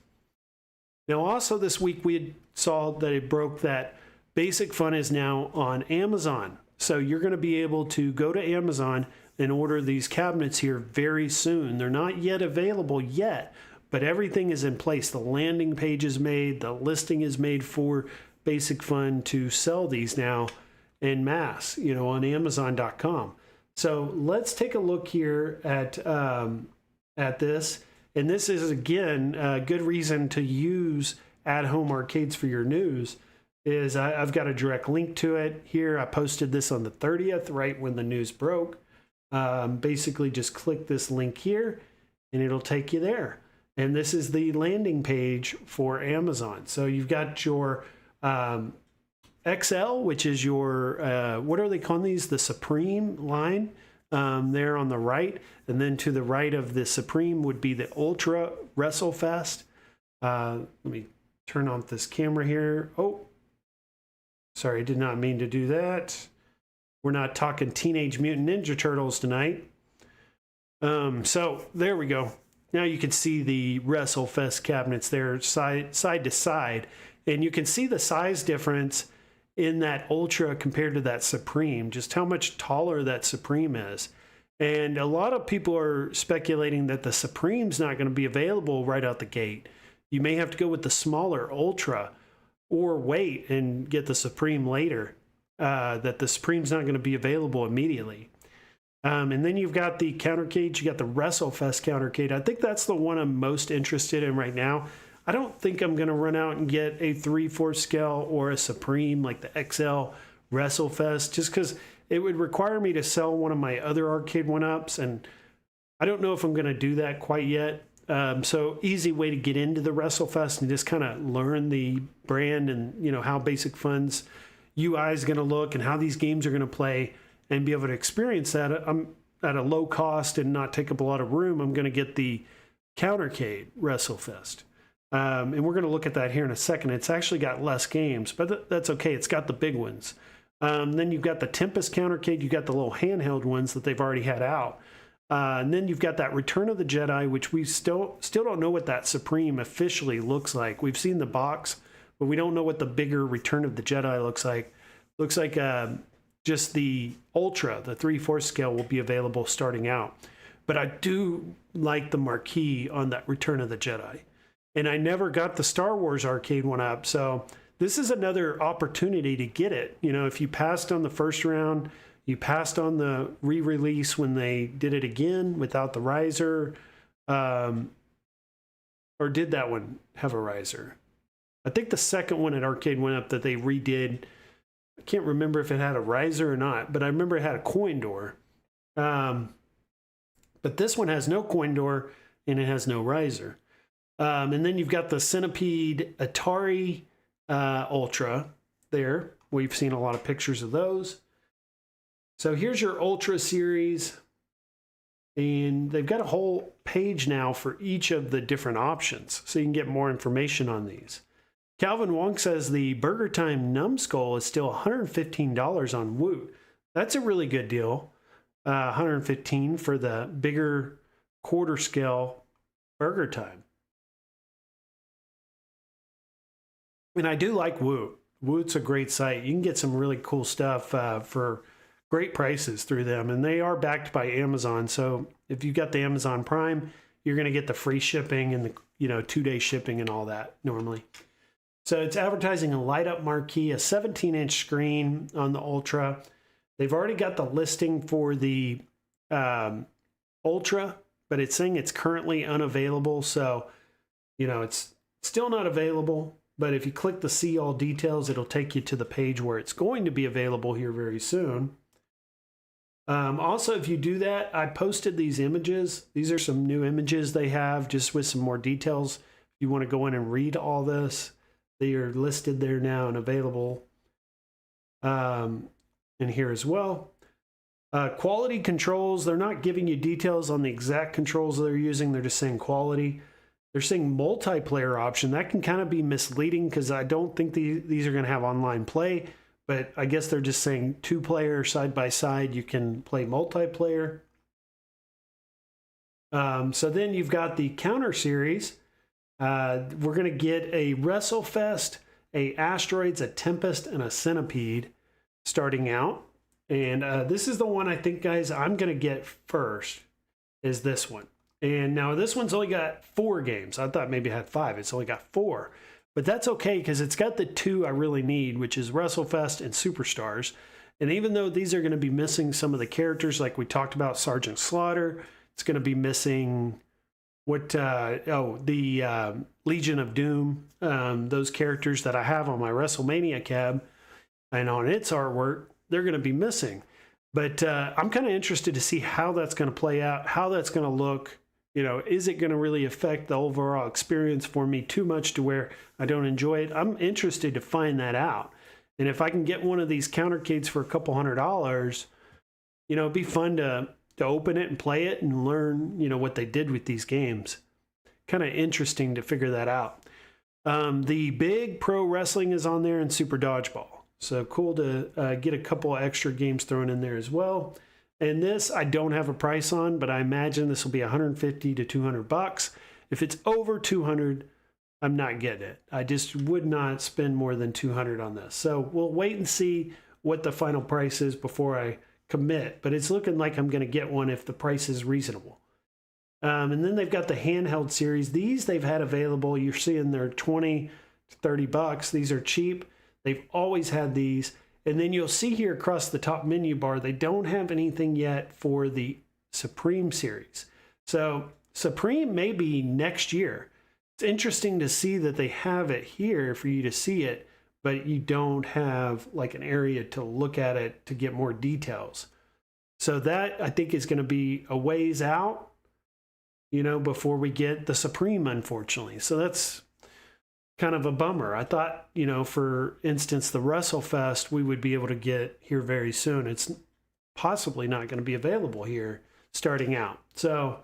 Now, also this week we saw that it broke that Basic Fun is now on Amazon. So you're going to be able to go to Amazon and order these cabinets here very soon. They're not yet available yet, but everything is in place. The landing page is made, the listing is made for Basic Fun to sell these now en masse, on Amazon.com. So let's take a look here at this. And this is, again, a good reason to use at-home arcades for your news. I've got a direct link to it here. I posted this on the 30th, right when the news broke. Basically, just click this link here, and it'll take you there. And this is the landing page for Amazon. So you've got your XL, which is your, what are they calling these? The Supreme line there on the right. And then to the right of the Supreme would be the Ultra WrestleFest. Let me turn on this camera here. Oh, sorry, I did not mean to do that. We're not talking Teenage Mutant Ninja Turtles tonight. So there we go. Now you can see the WrestleFest cabinets there side to side. And you can see the size difference in that Ultra compared to that Supreme, just how much taller that Supreme is. And a lot of people are speculating that the Supreme's not going to be available right out the gate. You may have to go with the smaller Ultra or wait and get the Supreme later, that the Supreme's not going to be available immediately. And then you've got the countercade. You got the WrestleFest countercade. I think that's the one I'm most interested in right now. I don't think I'm going to run out and get a 3/4 scale or a Supreme like the XL WrestleFest, just because it would require me to sell one of my other Arcade 1-Ups, and I don't know if I'm going to do that quite yet. So easy way to get into the WrestleFest and just kind of learn the brand and how Basic Fun's UI is going to look and how these games are going to play, and be able to experience that. I'm at a low cost and not take up a lot of room. I'm going to get the countercade WrestleFest. And we're going to look at that here in a second. It's actually got less games, but that's okay. It's got the big ones. Then you've got the Tempest countercade. You've got the little handheld ones that they've already had out. And then you've got that Return of the Jedi, which we still don't know what that Supreme officially looks like. We've seen the box, but we don't know what the bigger Return of the Jedi looks like. Looks like just the Ultra, the 3/4 scale, will be available starting out. But I do like the marquee on that Return of the Jedi. And I never got the Star Wars Arcade 1-Up, so this is another opportunity to get it. If you passed on the first round, you passed on the re-release when they did it again without the riser, or did that one have a riser? I think the second one at Arcade 1-Up that they redid, I can't remember if it had a riser or not, but I remember it had a coin door. But this one has no coin door and it has no riser. And then you've got the Centipede Atari Ultra there. We've seen a lot of pictures of those. So here's your Ultra series. And they've got a whole page now for each of the different options, so you can get more information on these. Calvin Wong says the Burger Time Numbskull is still $115 on Woot. That's a really good deal. $115 for the bigger quarter scale Burger Time. And I do like Woot. Woot's a great site. You can get some really cool stuff for great prices through them. And they are backed by Amazon. So if you got the Amazon Prime, you're going to get the free shipping and the 2-day shipping and all that normally. So it's advertising a light up marquee, a 17-inch screen on the Ultra. They've already got the listing for the Ultra, but it's saying it's currently unavailable. So, it's still not available. But if you click the see all details, it'll take you to the page where it's going to be available here very soon. Also, if you do that, I posted these images. These are some new images they have just with some more details. If you want to go in and read all this, they are listed there now and available. And here as well. Quality controls, they're not giving you details on the exact controls they're using. They're just saying quality. They're saying multiplayer option. That can kind of be misleading because I don't think these are going to have online play, but I guess they're just saying 2-player side by side. You can play multiplayer. So then you've got the counter series. We're going to get a WrestleFest, a Asteroids, a Tempest, and a Centipede starting out. And this is the one I think, guys, I'm going to get first is this one. And now this one's only got 4 games. I thought maybe it had 5. It's only got 4. But that's okay because it's got the 2 I really need, which is WrestleFest and Superstars. And even though these are going to be missing some of the characters like we talked about, Sergeant Slaughter, it's going to be missing the Legion of Doom, those characters that I have on my WrestleMania cab and on its artwork, they're going to be missing. But I'm kind of interested to see how that's going to play out, how that's going to look. Is it going to really affect the overall experience for me too much to where I don't enjoy it? I'm interested to find that out. And if I can get one of these countercades for a couple $100, it'd be fun to open it and play it and learn, what they did with these games. Kind of interesting to figure that out. The big pro wrestling is on there and Super Dodgeball. So cool to get a couple extra games thrown in there as well. And this I don't have a price on, but I imagine this will be $150 to $200. If it's over 200, I'm not getting it. I just would not spend more than 200 on this. So we'll wait and see what the final price is before I commit. But it's looking like I'm going to get one if the price is reasonable. And then they've got the handheld series. These they've had available. You're seeing they're 20 to 30 bucks. These are cheap. They've always had these. And then you'll see here across the top menu bar, they don't have anything yet for the Supreme series. So Supreme may be next year. It's interesting to see that they have it here for you to see it, but you don't have like an area to look at it to get more details. So that I think is going to be a ways out, before we get the Supreme, unfortunately. So that's kind of a bummer. I thought, for instance, the WrestleFest we would be able to get here very soon. It's possibly not going to be available here starting out. So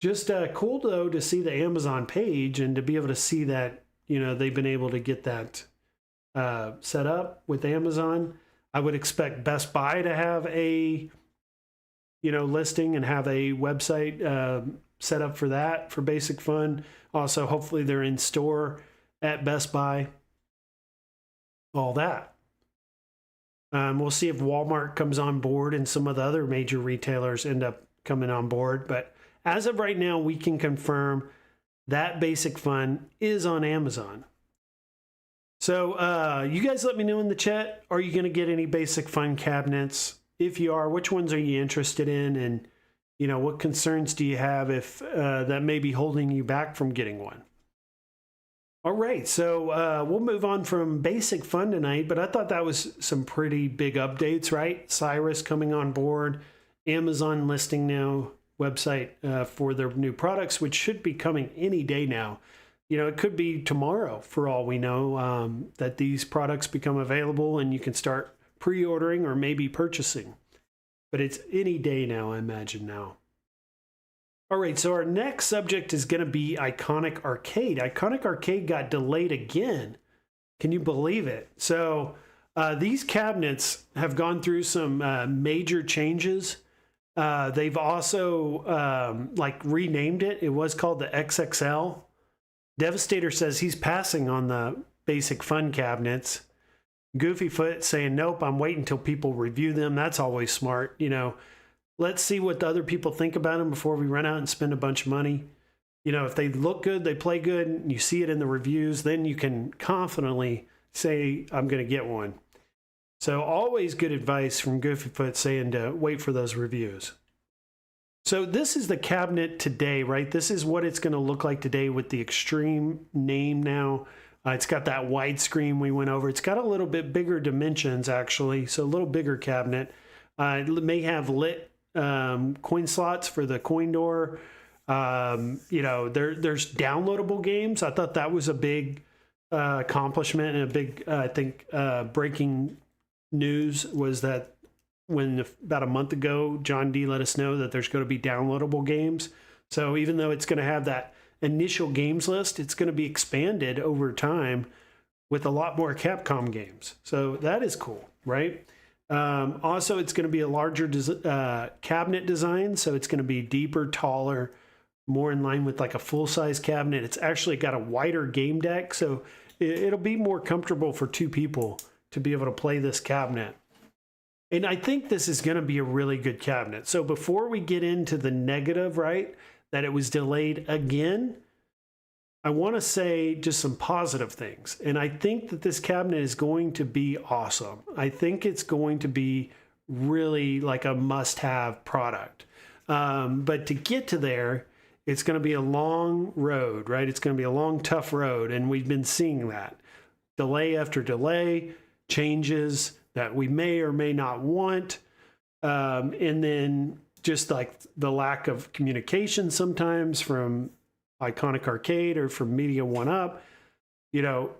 just cool, though, to see the Amazon page and to be able to see that, they've been able to get that set up with Amazon. I would expect Best Buy to have a, listing and have a website set up for that, for Basic Fun. Also, hopefully they're in store at Best Buy, all that. We'll see if Walmart comes on board and some of the other major retailers end up coming on board. But as of right now, we can confirm that Basic Fun is on Amazon. So you guys let me know in the chat, are you going to get any Basic Fun cabinets? If you are, which ones are you interested in? And, what concerns do you have if that may be holding you back from getting one? All right, so we'll move on from Basic Fun tonight, but I thought that was some pretty big updates, right? Cyrus coming on board, Amazon listing now, website for their new products, which should be coming any day now. It could be tomorrow for all we know, that these products become available and you can start pre-ordering or maybe purchasing. But it's any day now, I imagine now. All right, so our next subject is going to be Iconic Arcade. Iconic Arcade got delayed again. Can you believe it? So these cabinets have gone through some major changes. They've also like renamed it. It was called the XXL. Devastator says he's passing on the basic fun cabinets. Goofyfoot saying, nope, I'm waiting until people review them. That's always smart. You know, let's see what the other people think about them before we run out and spend a bunch of money. You know, if they look good, they play good, and you see it in the reviews, then you can confidently say, I'm going to get one. So always good advice from Goofyfoot saying to wait for those reviews. So this is the cabinet today, right? This is what it's going to look like today with the Extreme name now. It's got that widescreen we went over. It's got a little bit bigger dimensions, actually, so a little bigger cabinet. It may have lit coin slots for the coin door. You know, there's downloadable games. I thought that was a big accomplishment and a big, I think, breaking news was that when about a month ago, John D let us know that there's going to be downloadable games. So even though it's going to have that initial games list, it's going to be expanded over time with a lot more Capcom games. So that is cool, right? Also, it's going to be a larger cabinet design. So it's going to be deeper, taller, more in line with like a full-size cabinet. It's actually got a wider game deck. So it'll be more comfortable for two people to be able to play this cabinet. And I think this is going to be a really good cabinet. So before we get into the negative, right, that it was delayed again, I want to say just some positive things. And I think that this cabinet is going to be awesome. I think it's going to be really like a must-have product. But to get to there, it's going to be a long road, right? It's going to be a long, tough road. And we've been seeing that. Delay after delay, changes that we may or may not want. And then just like the lack of communication sometimes from Iconic Arcade or from Media 1UP, you know,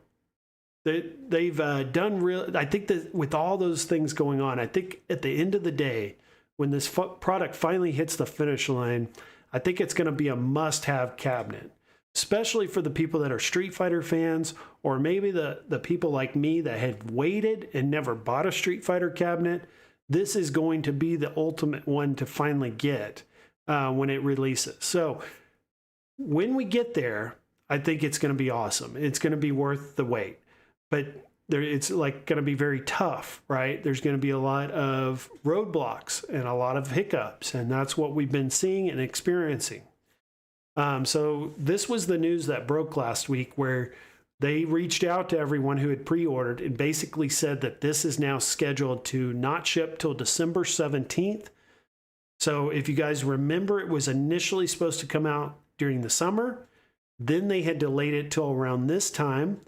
they've done real. I think that with all those things going on, I think at the end of the day, when this product finally hits the finish line, I think it's going to be a must-have cabinet, especially for the people that are Street Fighter fans, or maybe the people like me that had waited and never bought a Street Fighter cabinet. This is going to be the ultimate one to finally get when it releases. So when we get there, I think it's going to be awesome. It's going to be worth the wait. But it's like going to be very tough, right? There's going to be a lot of roadblocks and a lot of hiccups, and that's what we've been seeing and experiencing. So this was the news that broke last week, where they reached out to everyone who had pre-ordered and basically said that this is now scheduled to not ship till December 17th. So if you guys remember, it was initially supposed to come out during the summer. Then they had delayed it till around this time.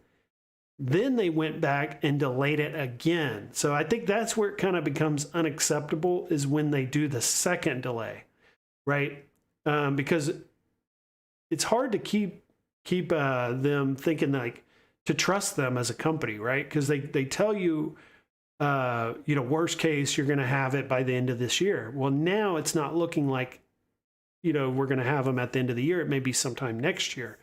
Then they went back and delayed it again. So I think that's where it kind of becomes unacceptable, is when they do the second delay, right? Because it's hard to keep them thinking, like, to trust them as a company, right? Because they tell you, you know, worst case, you're going to have it by the end of this year. Well, now it's not looking like, you know, we're going to have them at the end of the year. It may be sometime next year.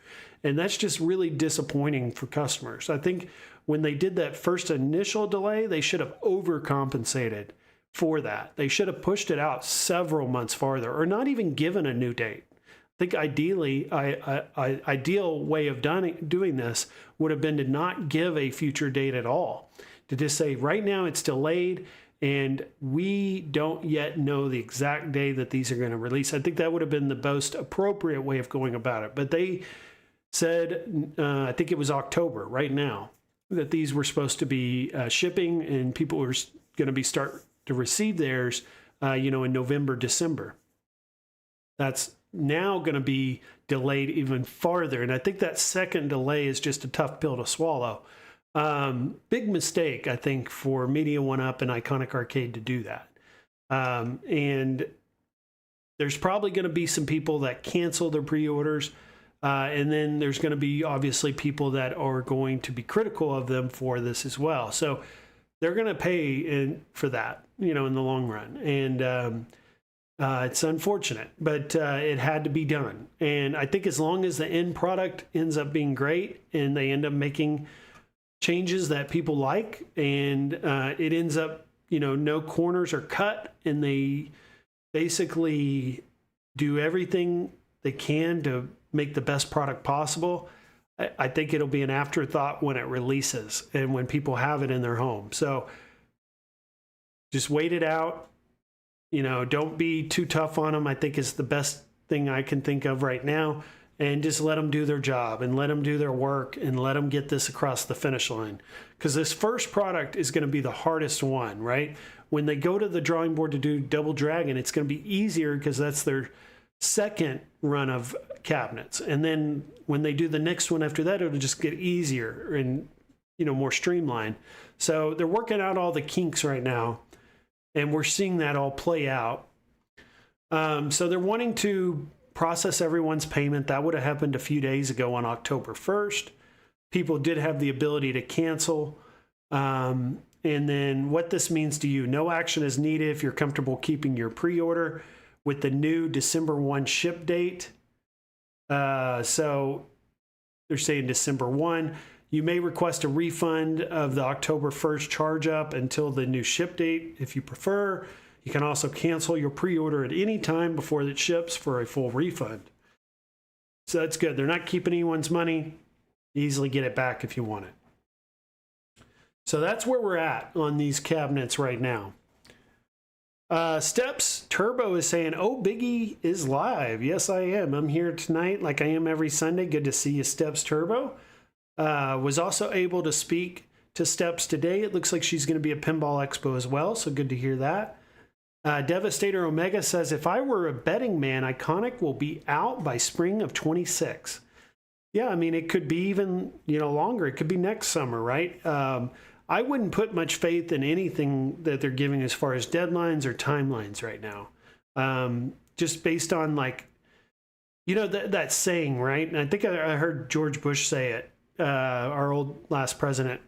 And that's just really disappointing for customers. I think when they did that first initial delay, they should have overcompensated for that. They should have pushed it out several months farther, or not even given a new date. I think ideally, ideal way of doing this would have been to not give a future date at all. To just say, right now it's delayed, and we don't yet know the exact day that these are going to release. I think that would have been the most appropriate way of going about it. But they said, I think it was October right now, that these were supposed to be shipping, and people were going to be start to receive theirs, you know, in November, December. That's now going to be delayed even farther. And I think that second delay is just a tough pill to swallow. Big mistake, I think, for Media 1UP and Iconic Arcade to do that. And there's probably going to be some people that cancel their pre-orders. And then there's going to be obviously people that are going to be critical of them for this as well. So they're going to pay for that, you know, in the long run. And it's unfortunate, but it had to be done. And I think as long as the end product ends up being great and they end up making changes that people like, and it ends up, you know, no corners are cut, and they basically do everything they can to make the best product possible. I think it'll be an afterthought when it releases and when people have it in their home. So just wait it out. You know, don't be too tough on them. I think it's the best thing I can think of right now. And just let them do their job and let them do their work and let them get this across the finish line. Because this first product is going to be the hardest one, right? When they go to the drawing board to do Double Dragon, it's going to be easier because that's their second run of cabinets. And then when they do the next one after that, it'll just get easier and, you know, more streamlined. So they're working out all the kinks right now, and we're seeing that all play out. So they're wanting to process everyone's payment. That would have happened a few days ago on October 1st. People did have the ability to cancel. And then what this means to you, no action is needed if you're comfortable keeping your pre-order with the new December 1 ship date. So they're saying December 1. You may request a refund of the October 1st charge up until the new ship date if you prefer. You can also cancel your pre-order at any time before it ships for a full refund. So that's good. They're not keeping anyone's money. Easily get it back if you want it. So that's where we're at on these cabinets right now. Steps Turbo is saying, "Oh, Biggie is live." Yes, I am. I'm here tonight like I am every Sunday. Good to see you, Steps Turbo. Was also able to speak to Steps today. It looks like she's going to be at Pinball Expo as well, so good to hear that. Devastator Omega says, "If I were a betting man, Iconic will be out by spring of 26. Yeah, I mean, it could be even, you know, longer. It could be next summer, right? I wouldn't put much faith in anything that they're giving as far as deadlines or timelines right now. Just based on, like, you know, that saying, right? And I think I heard George Bush say it, our old last president.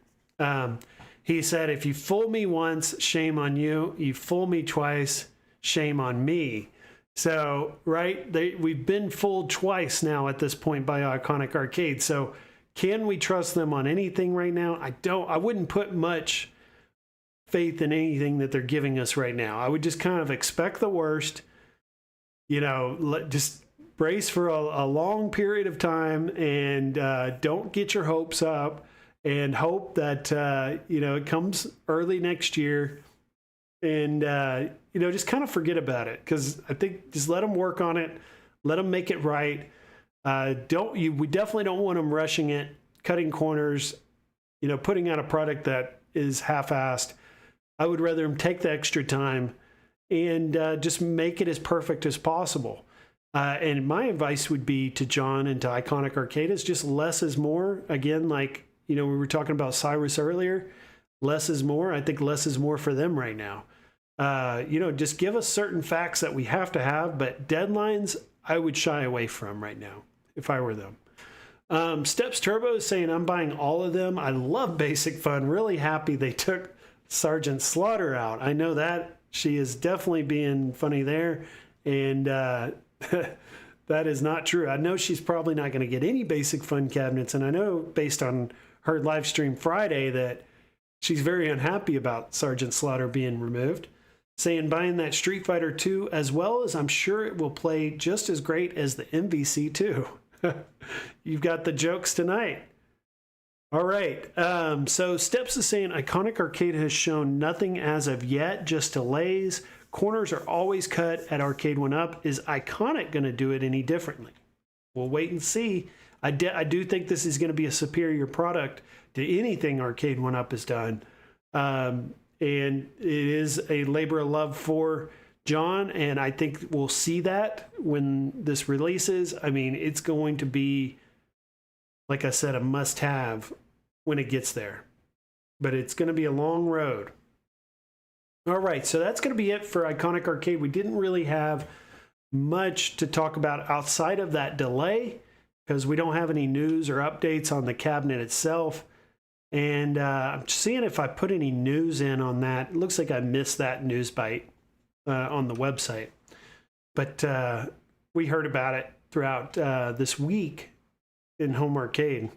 He said, "If you fool me once, shame on you. You fool me twice, shame on me." So, right, we've been fooled twice now at this point by Iconic Arcade. So can we trust them on anything right now? I wouldn't put much faith in anything that they're giving us right now. I would just kind of expect the worst, you know, just brace for a long period of time, and don't get your hopes up, and hope that, you know, it comes early next year, and, you know, just kind of forget about it. Because I think just let them work on it. Let them make it right. We definitely don't want them rushing it, cutting corners, you know, putting out a product that is half-assed. I would rather them take the extra time and just make it as perfect as possible. And my advice would be to John and to Iconic Arcade is just less is more. Again, like, you know, we were talking about Cyrus earlier. Less is more. I think less is more for them right now. You know, just give us certain facts that we have to have, but deadlines I would shy away from right now if I were them. Steps Turbo is saying, "I'm buying all of them. I love Basic Fun. Really happy they took Sergeant Slaughter out." I know that she is definitely being funny there, and that is not true. I know she's probably not going to get any Basic Fun cabinets, and I know based on her live stream Friday that she's very unhappy about Sergeant Slaughter being removed, saying buying that Street Fighter 2 as well as I'm sure it will play just as great as the MVC 2. You've got the jokes tonight. All right. So Steps is saying Iconic Arcade has shown nothing as of yet, just delays. Corners are always cut at Arcade 1UP. Is Iconic going to do it any differently? We'll wait and see. I do think this is going to be a superior product to anything Arcade 1UP has done. And it is a labor of love for John, and I think we'll see that when this releases. I mean, it's going to be, like I said, a must-have when it gets there. But it's going to be a long road. All right, so that's going to be it for Iconic Arcade. We didn't really have much to talk about outside of that delay because we don't have any news or updates on the cabinet itself. And I'm seeing if I put any news in on that. It looks like I missed that news bite on the website. But we heard about it throughout this week in Home Arcade.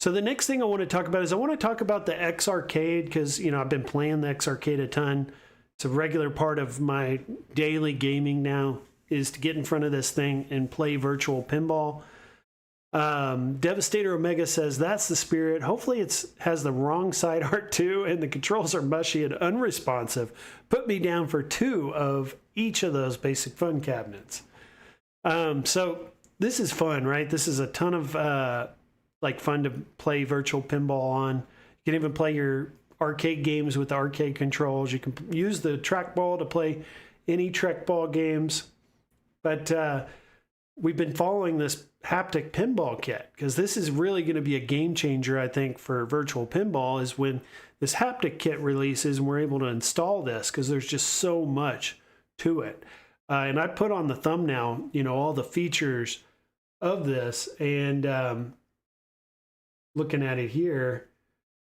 So the next thing I want to talk about is I want to talk about the X Arcade because, you know, I've been playing the X Arcade a ton It's a regular part of my daily gaming now, is to get in front of this thing and play virtual pinball. Devastator Omega says, that's the spirit. Hopefully it has the wrong side art too, and the controls are mushy and unresponsive. Put me down for 2 of each of those basic fun cabinets. So this is fun, right? This is a ton of like fun to play virtual pinball on. You can even play your arcade games with the arcade controls. You can use the trackball to play any trackball games. But we've been following this haptic pinball kit, because this is really going to be a game changer, I think, for virtual pinball, is when this haptic kit releases and we're able to install this, because there's just so much to it. And I put on the thumbnail, you know, all the features of this, and looking at it here,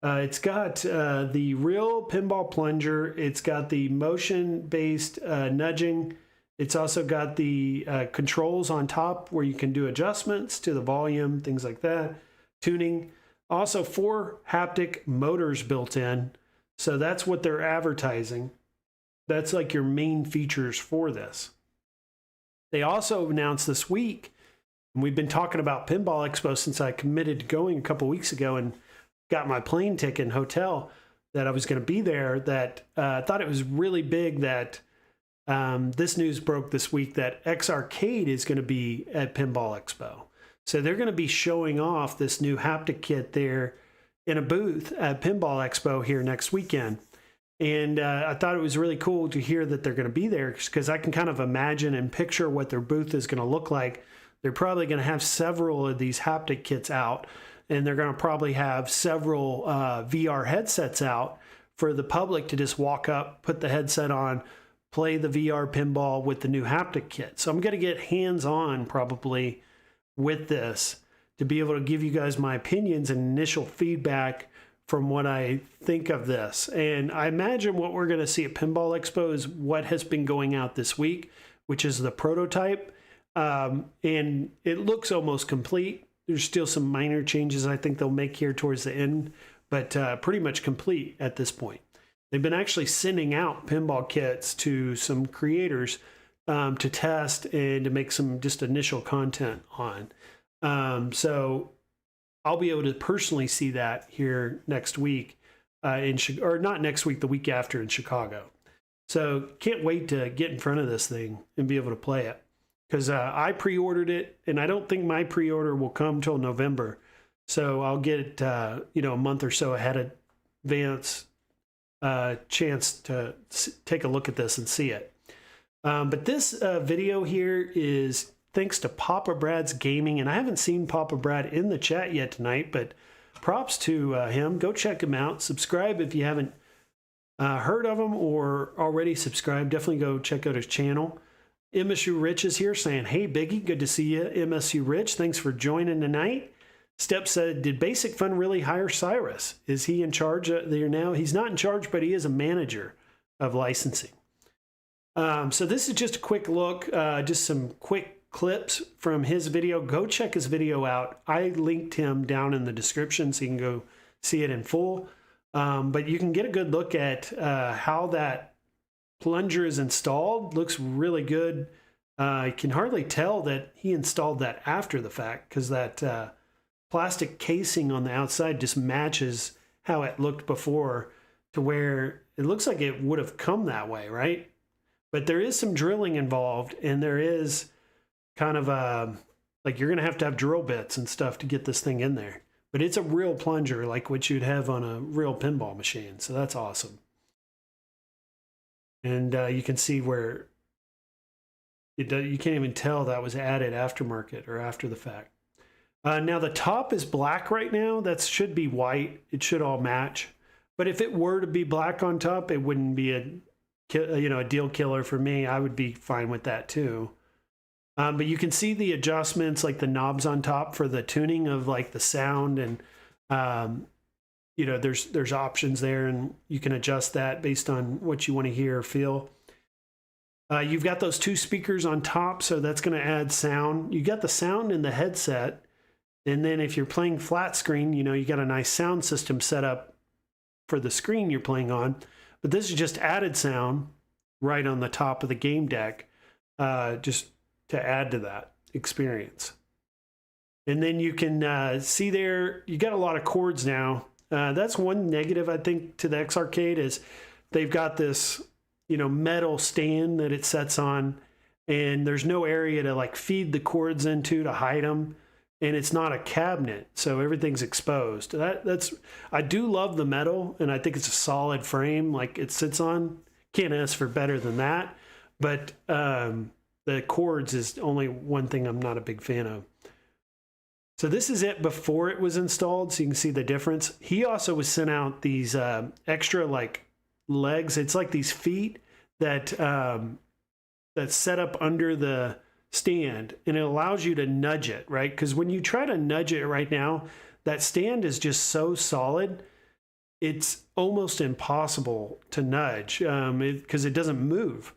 it's got the real pinball plunger. It's got the motion-based nudging. It's also got the controls on top where you can do adjustments to the volume, things like that, tuning. Also 4 haptic motors built in. So that's what they're advertising. That's like your main features for this. They also announced this week, and we've been talking about Pinball Expo since I committed to going a couple weeks ago and got my plane ticket and hotel, that I was going to be there, that I thought it was really big that this news broke this week that X Arcade is going to be at Pinball Expo. So they're going to be showing off this new haptic kit there in a booth at Pinball Expo here next weekend. And I thought it was really cool to hear that they're going to be there, because I can kind of imagine and picture what their booth is going to look like. They're probably going to have several of these haptic kits out, and they're going to probably have several VR headsets out for the public to just walk up, put the headset on, play the VR pinball with the new haptic kit. So I'm going to get hands-on probably with this to be able to give you guys my opinions and initial feedback from what I think of this. And I imagine what we're going to see at Pinball Expo is what has been going out this week, which is the prototype. And it looks almost complete. There's still some minor changes I think they'll make here towards the end, but pretty much complete at this point. They've been actually sending out pinball kits to some creators to test and to make some just initial content on. So I'll be able to personally see that here next week, or not next week, the week after in Chicago. So can't wait to get in front of this thing and be able to play it, because I pre-ordered it, and I don't think my pre-order will come till November. So I'll get it, a month or so ahead of advance chance to take a look at this and see it. But this video here is thanks to Papa Brad's Gaming, and I haven't seen Papa Brad in the chat yet tonight, but props to him. Go check him out. Subscribe if you haven't heard of him or already subscribed. Definitely go check out his channel. MSU Rich is here saying, hey, Biggie, good to see you. MSU Rich, thanks for joining tonight. Step said, did Basic Fun really hire Cyrus? Is he in charge there now? He's not in charge, but he is a manager of licensing. So this is just a quick look, just some quick clips from his video. Go check his video out. I linked him down in the description so you can go see it in full. But you can get a good look at how that plunger is installed. Looks really good. You can hardly tell that he installed that after the fact, because that plastic casing on the outside just matches how it looked before, to where it looks like it would have come that way, right? But there is some drilling involved, and there is kind of like you're going to have drill bits and stuff to get this thing in there. But it's a real plunger, like what you'd have on a real pinball machine. So that's awesome. And you can see where you can't even tell that was added aftermarket or after the fact. Now the top is black right now. That should be white. It should all match. But if it were to be black on top, it wouldn't be a deal killer for me. I would be fine with that too. But you can see the adjustments, like the knobs on top for the tuning of like the sound, and there's options there, and you can adjust that based on what you want to hear or feel. You've got those 2 speakers on top, so that's going to add sound. You got the sound in the headset. And then if you're playing flat screen, you got a nice sound system set up for the screen you're playing on. But this is just added sound right on the top of the game deck, just to add to that experience. And then you can see there, you got a lot of chords now. That's one negative, I think, to the X Arcade is they've got this, metal stand that it sets on, and there's no area to like feed the chords into to hide them. And it's not a cabinet, so everything's exposed. I do love the metal, and I think it's a solid frame like it sits on. Can't ask for better than that. But the chords is only one thing I'm not a big fan of. So this is it before it was installed, so you can see the difference. He also was sent out these extra like legs. It's like these feet that that's set up under the stand, and it allows you to nudge it, right? Because when you try to nudge it right now, that stand is just so solid, it's almost impossible to nudge because it doesn't move.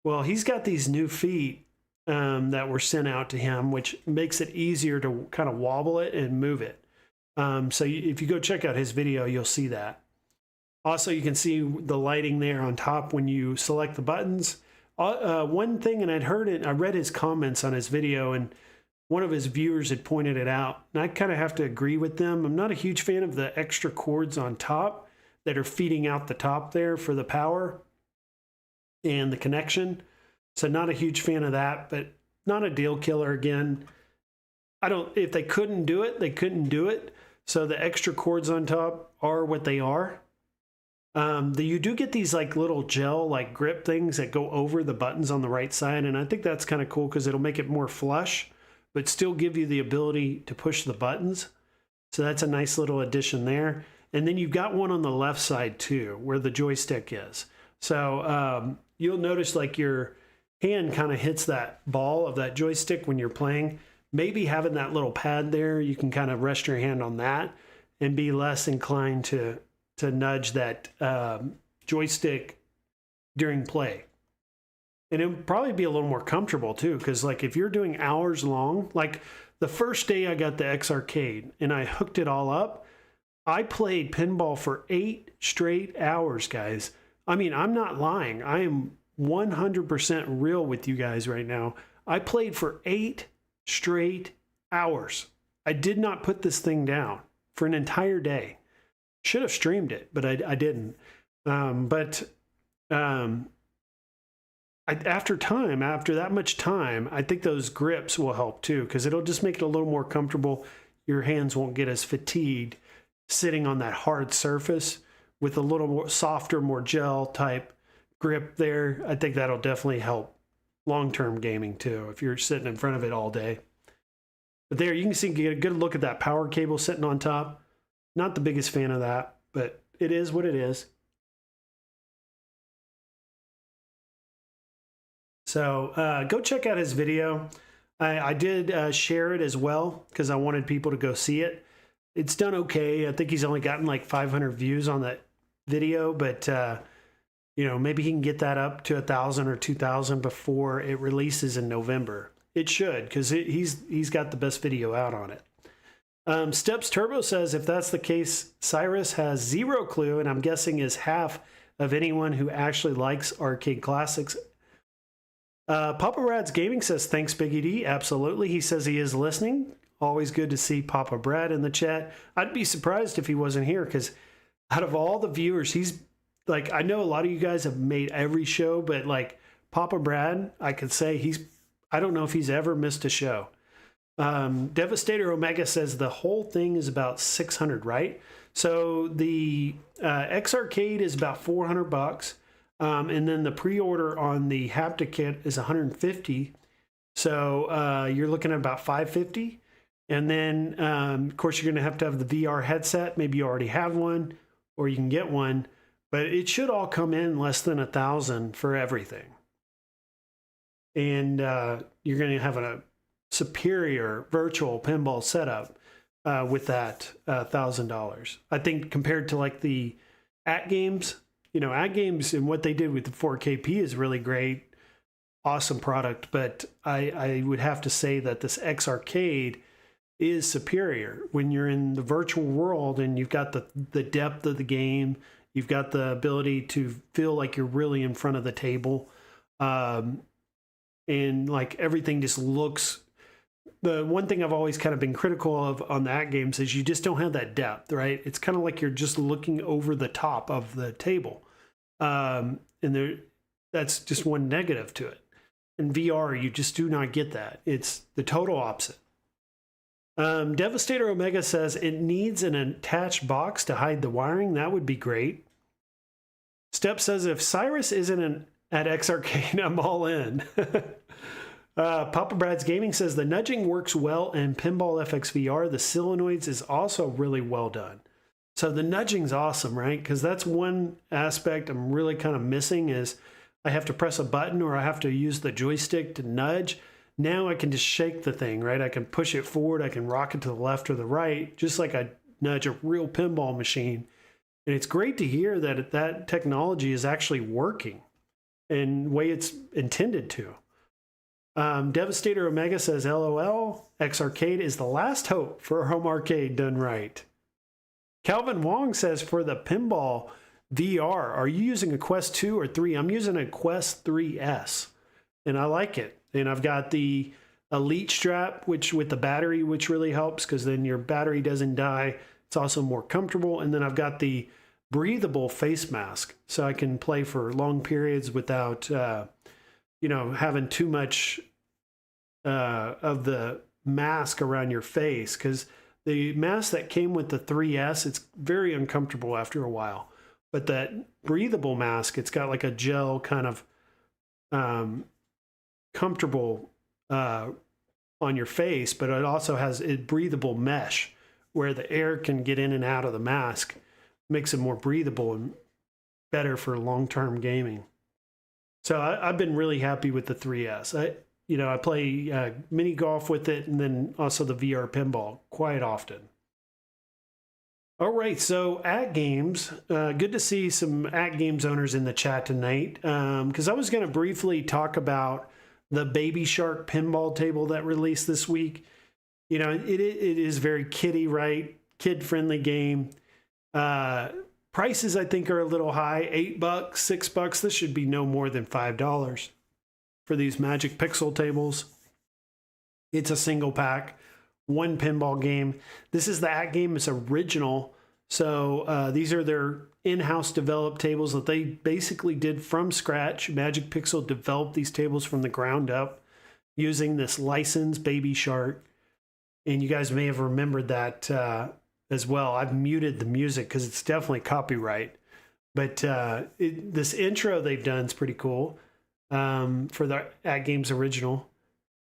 Well, he's got these new feet that were sent out to him, which makes it easier to kind of wobble it and move it. So if you go check out his video, you'll see that. Also, you can see the lighting there on top when you select the buttons. One thing, and I read his comments on his video, and one of his viewers had pointed it out, and I kind of have to agree with them. I'm not a huge fan of the extra cords on top that are feeding out the top there for the power and the connection. So not a huge fan of that, but not a deal killer again. If they couldn't do it, they couldn't do it. So the extra cords on top are what they are. You do get these like little gel like grip things that go over the buttons on the right side, and I think that's kind of cool because it'll make it more flush but still give you the ability to push the buttons. So that's a nice little addition there. And then you've got one on the left side too where the joystick is. So you'll notice like your hand kind of hits that ball of that joystick when you're playing. Maybe having that little pad there, you can kind of rest your hand on that and be less inclined to nudge that joystick during play. And it would probably be a little more comfortable too, because like if you're doing hours long, like the first day I got the X Arcade and I hooked it all up, I played pinball for 8 straight hours, guys. I mean, I'm not lying. I am 100% real with you guys right now. I played for 8 straight hours. I did not put this thing down for an entire day. Should have streamed it, but I didn't. After that much time, I think those grips will help too, because it'll just make it a little more comfortable. Your hands won't get as fatigued sitting on that hard surface with a little more softer, more gel type grip there. I think that'll definitely help long-term gaming too, if you're sitting in front of it all day. But there you can see, get a good look at that power cable sitting on top. Not the biggest fan of that, but it is what it is. So go check out his video. I did share it as well because I wanted people to go see it. It's done okay. I think he's only gotten like 500 views on that video, but maybe he can get that up to 1,000 or 2,000 before it releases in November. It should, because he's got the best video out on it. Steps Turbo says, if that's the case, Cyrus has 0 clue, and I'm guessing is half of anyone who actually likes arcade classics. Papa Brad's Gaming says, thanks, Biggie D. Absolutely. He says he is listening. Always good to see Papa Brad in the chat. I'd be surprised if he wasn't here, because out of all the viewers, he's like, I know a lot of you guys have made every show, but like Papa Brad, I could say I don't know if he's ever missed a show. Devastator Omega says the whole thing is about 600, right? So the X Arcade is about $400, and then the pre-order on the haptic kit is 150. So you're looking at about 550, and then of course you're going to have the VR headset. Maybe you already have one, or you can get one, but it should all come in less than 1,000 for everything. And you're going to have a superior virtual pinball setup with that $1,000. I think compared to like the At Games, At Games and what they did with the 4KP is really great, awesome product. But I would have to say that this X Arcade is superior when you're in the virtual world and you've got the depth of the game You've got the ability to feel like you're really in front of the table. And like everything just looks, the one thing I've always kind of been critical of on the At games is you just don't have that depth, right? It's kind of like you're just looking over the top of the table. And that's just one negative to it. In VR, you just do not get that. It's the total opposite. Devastator Omega says it needs an attached box to hide the wiring. That would be great. Step says if Cyrus isn't at X Arcade, I'm all in. Papa Brad's Gaming says the nudging works well in Pinball FX VR. The solenoids is also really well done. So the nudging's awesome, right? Because that's one aspect I'm really kind of missing is I have to press a button or I have to use the joystick to nudge. Now I can just shake the thing, right? I can push it forward. I can rock it to the left or the right, just like I nudge a real pinball machine. And it's great to hear that that technology is actually working in the way it's intended to. Devastator Omega says, LOL, X Arcade is the last hope for a home arcade done right. Calvin Wong says, for the Pinball VR, are you using a Quest 2 or 3? I'm using a Quest 3S, and I like it. And I've got the Elite strap, which with the battery, which really helps because then your battery doesn't die. It's also more comfortable. And then I've got the breathable face mask, so I can play for long periods without, having too much of the mask around your face. Because the mask that came with the 3S, it's very uncomfortable after a while. But that breathable mask, it's got like a gel kind of comfortable on your face, but it also has a breathable mesh where the air can get in and out of the mask, makes it more breathable and better for long-term gaming. So I've been really happy with the 3S. I play mini golf with it, and then also the VR pinball quite often. All right, so At Games, good to see some At Games owners in the chat tonight, because I was going to briefly talk about the Baby Shark pinball table that released this week. It is very kiddie, right? Kid-friendly game. Prices, I think, are a little high. $8, $6. This should be no more than $5 for these Magic Pixel tables. It's a single pack, one pinball game. This is the At Game. It's original. So these are their in-house developed tables that they basically did from scratch. Magic Pixel developed these tables from the ground up using this license, Baby Shark. And you guys may have remembered that as well. I've muted the music because it's definitely copyright. But this intro they've done is pretty cool for the At Games original.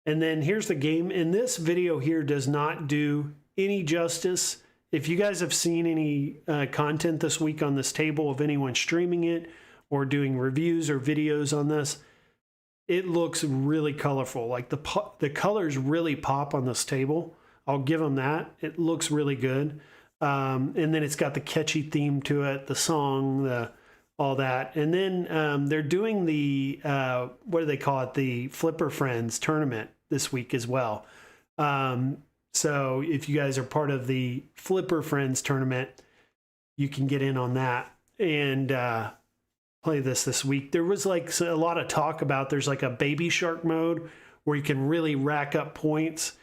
And then here's the game. And this video here does not do any justice. If you guys have seen any content this week on this table of anyone streaming it or doing reviews or videos on this, it looks really colorful. Like the colors really pop on this table. I'll give them that. It looks really good. And then it's got the catchy theme to it, the song, all that. And then they're doing the, what do they call it? The Flipper Friends tournament this week as well. So if you guys are part of the Flipper Friends tournament, you can get in on that and play this week. There was like a lot of talk about there's like a Baby Shark mode where you can really rack up points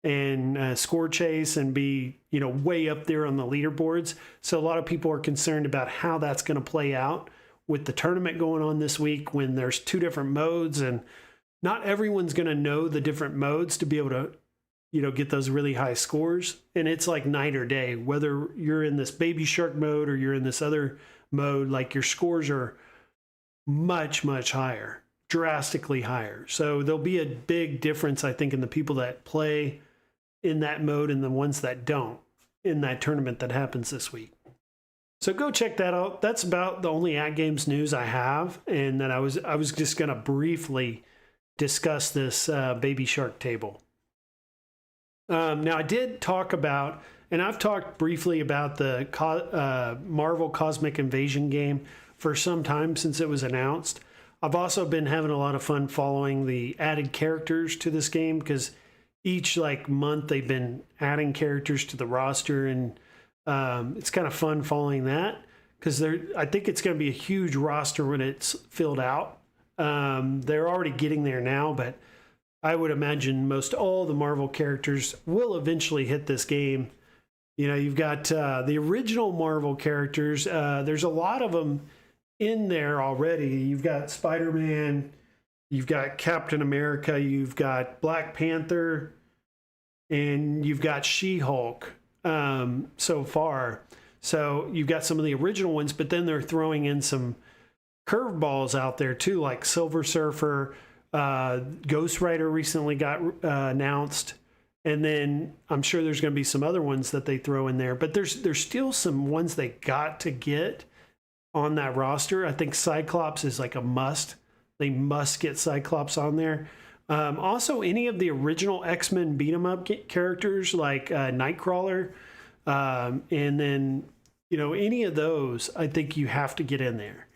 and score chase and be, way up there on the leaderboards. So a lot of people are concerned about how that's going to play out with the tournament going on this week when there's two different modes and not everyone's going to know the different modes to be able to get those really high scores. And it's like night or day, whether you're in this Baby Shark mode or you're in this other mode, like your scores are much, much higher, drastically higher. So there'll be a big difference, I think, in the people that play in that mode and the ones that don't in that tournament that happens this week. So go check that out. That's about the only At Games news I have. And then I was just going to briefly discuss this Baby Shark table. Now, I did talk about, and I've talked briefly about the Marvel Cosmic Invasion game for some time since it was announced. I've also been having a lot of fun following the added characters to this game because each month they've been adding characters to the roster, and it's kind of fun following that because I think it's going to be a huge roster when it's filled out. They're already getting there now, but I would imagine most all the Marvel characters will eventually hit this game. You know, you've got the original Marvel characters. There's a lot of them in there already. You've got Spider-Man, you've got Captain America, you've got Black Panther, and you've got She-Hulk so far. So you've got some of the original ones, but then they're throwing in some curveballs out there too, like Silver Surfer, Ghost Rider recently got announced, and then I'm sure there's going to be some other ones that they throw in there. But there's still some ones they got to get on that roster. I think Cyclops is like a must. They must get Cyclops on there. Also, any of the original X-Men beat 'em up characters like Nightcrawler, and then, you know, any of those, I think you have to get in there.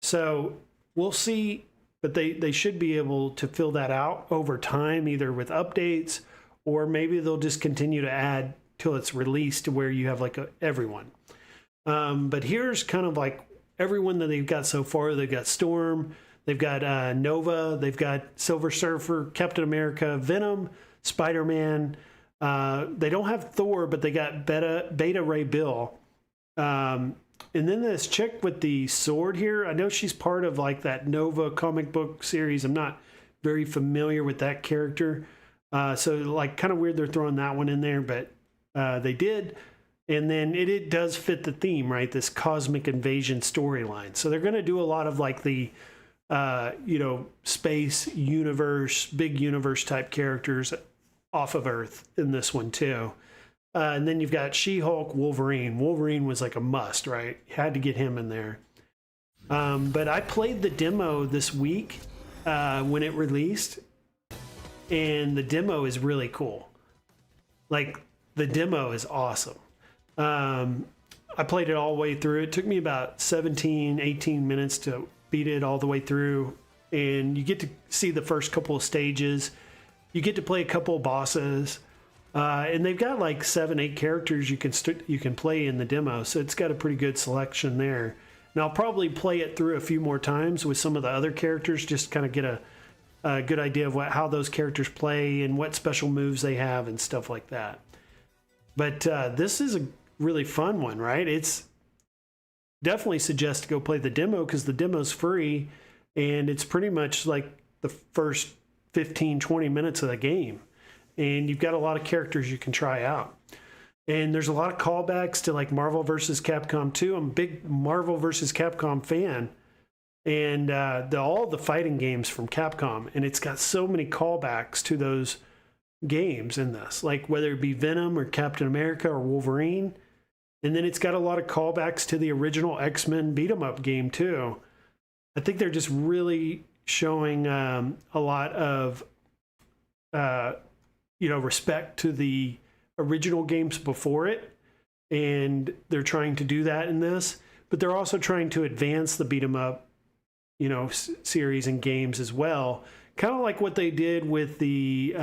So we'll see, but they should be able to fill that out over time, either with updates or maybe they'll just continue to add till it's released to where you have like everyone. But here's kind of like everyone that they've got so far. They've got Storm, they've got Nova, they've got Silver Surfer, Captain America, Venom, Spider-Man. They don't have Thor, but they got Beta Ray Bill. And then this chick with the sword here, I know she's part of like that Nova comic book series. I'm not very familiar with that character. So like kind of weird they're throwing that one in there, but they did. And then it does fit the theme, right? This cosmic invasion storyline. So they're going to do a lot of like the, you know, space universe, big universe type characters off of Earth in this one too. And then you've got She-Hulk, Wolverine. Wolverine was like a must, right? Had to get him in there. But I played the demo this week when it released, and the demo is really cool. Like, the demo is awesome. I played it all the way through. It took me about 17, 18 minutes to beat it all the way through. And you get to see the first couple of stages. You get to play a couple of bosses. And they've got like 7, 8 characters you can play in the demo. So it's got a pretty good selection there. And I'll probably play it through a few more times with some of the other characters, just kind of get a good idea of how those characters play and what special moves they have and stuff like that. But this is a really fun one, right? It's definitely suggest to go play the demo because the demo's free and it's pretty much like the first 15, 20 minutes of the game. And you've got a lot of characters you can try out. And there's a lot of callbacks to like Marvel vs. Capcom 2. I'm a big Marvel vs. Capcom fan. And all the fighting games from Capcom. And it's got so many callbacks to those games in this. Like whether it be Venom or Captain America or Wolverine. And then it's got a lot of callbacks to the original X-Men beat 'em up game too. I think they're just really showing a lot of respect to the original games before it, and they're trying to do that in this, but they're also trying to advance the beat 'em up, series and games as well, kind of like what they did with the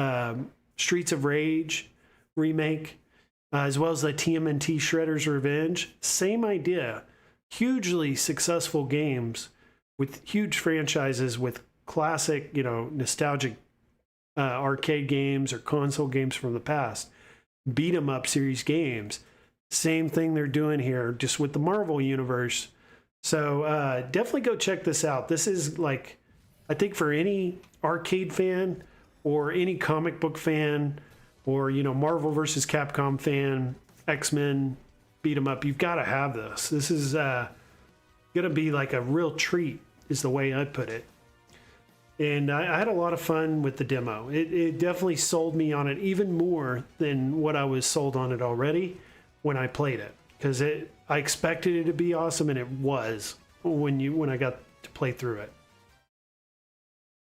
Streets of Rage remake, as well as the TMNT Shredder's Revenge. Same idea, hugely successful games with huge franchises with classic, nostalgic arcade games or console games from the past, beat 'em up series games. Same thing they're doing here, just with the Marvel universe. So definitely go check this out. This is like, I think for any arcade fan or any comic book fan or, Marvel versus Capcom fan, X-Men beat 'em up, you've got to have this. This is going to be like a real treat is the way I'd put it. And I had a lot of fun with the demo. It definitely sold me on it even more than what I was sold on it already when I played it. Because I expected it to be awesome, and it was when I got to play through it.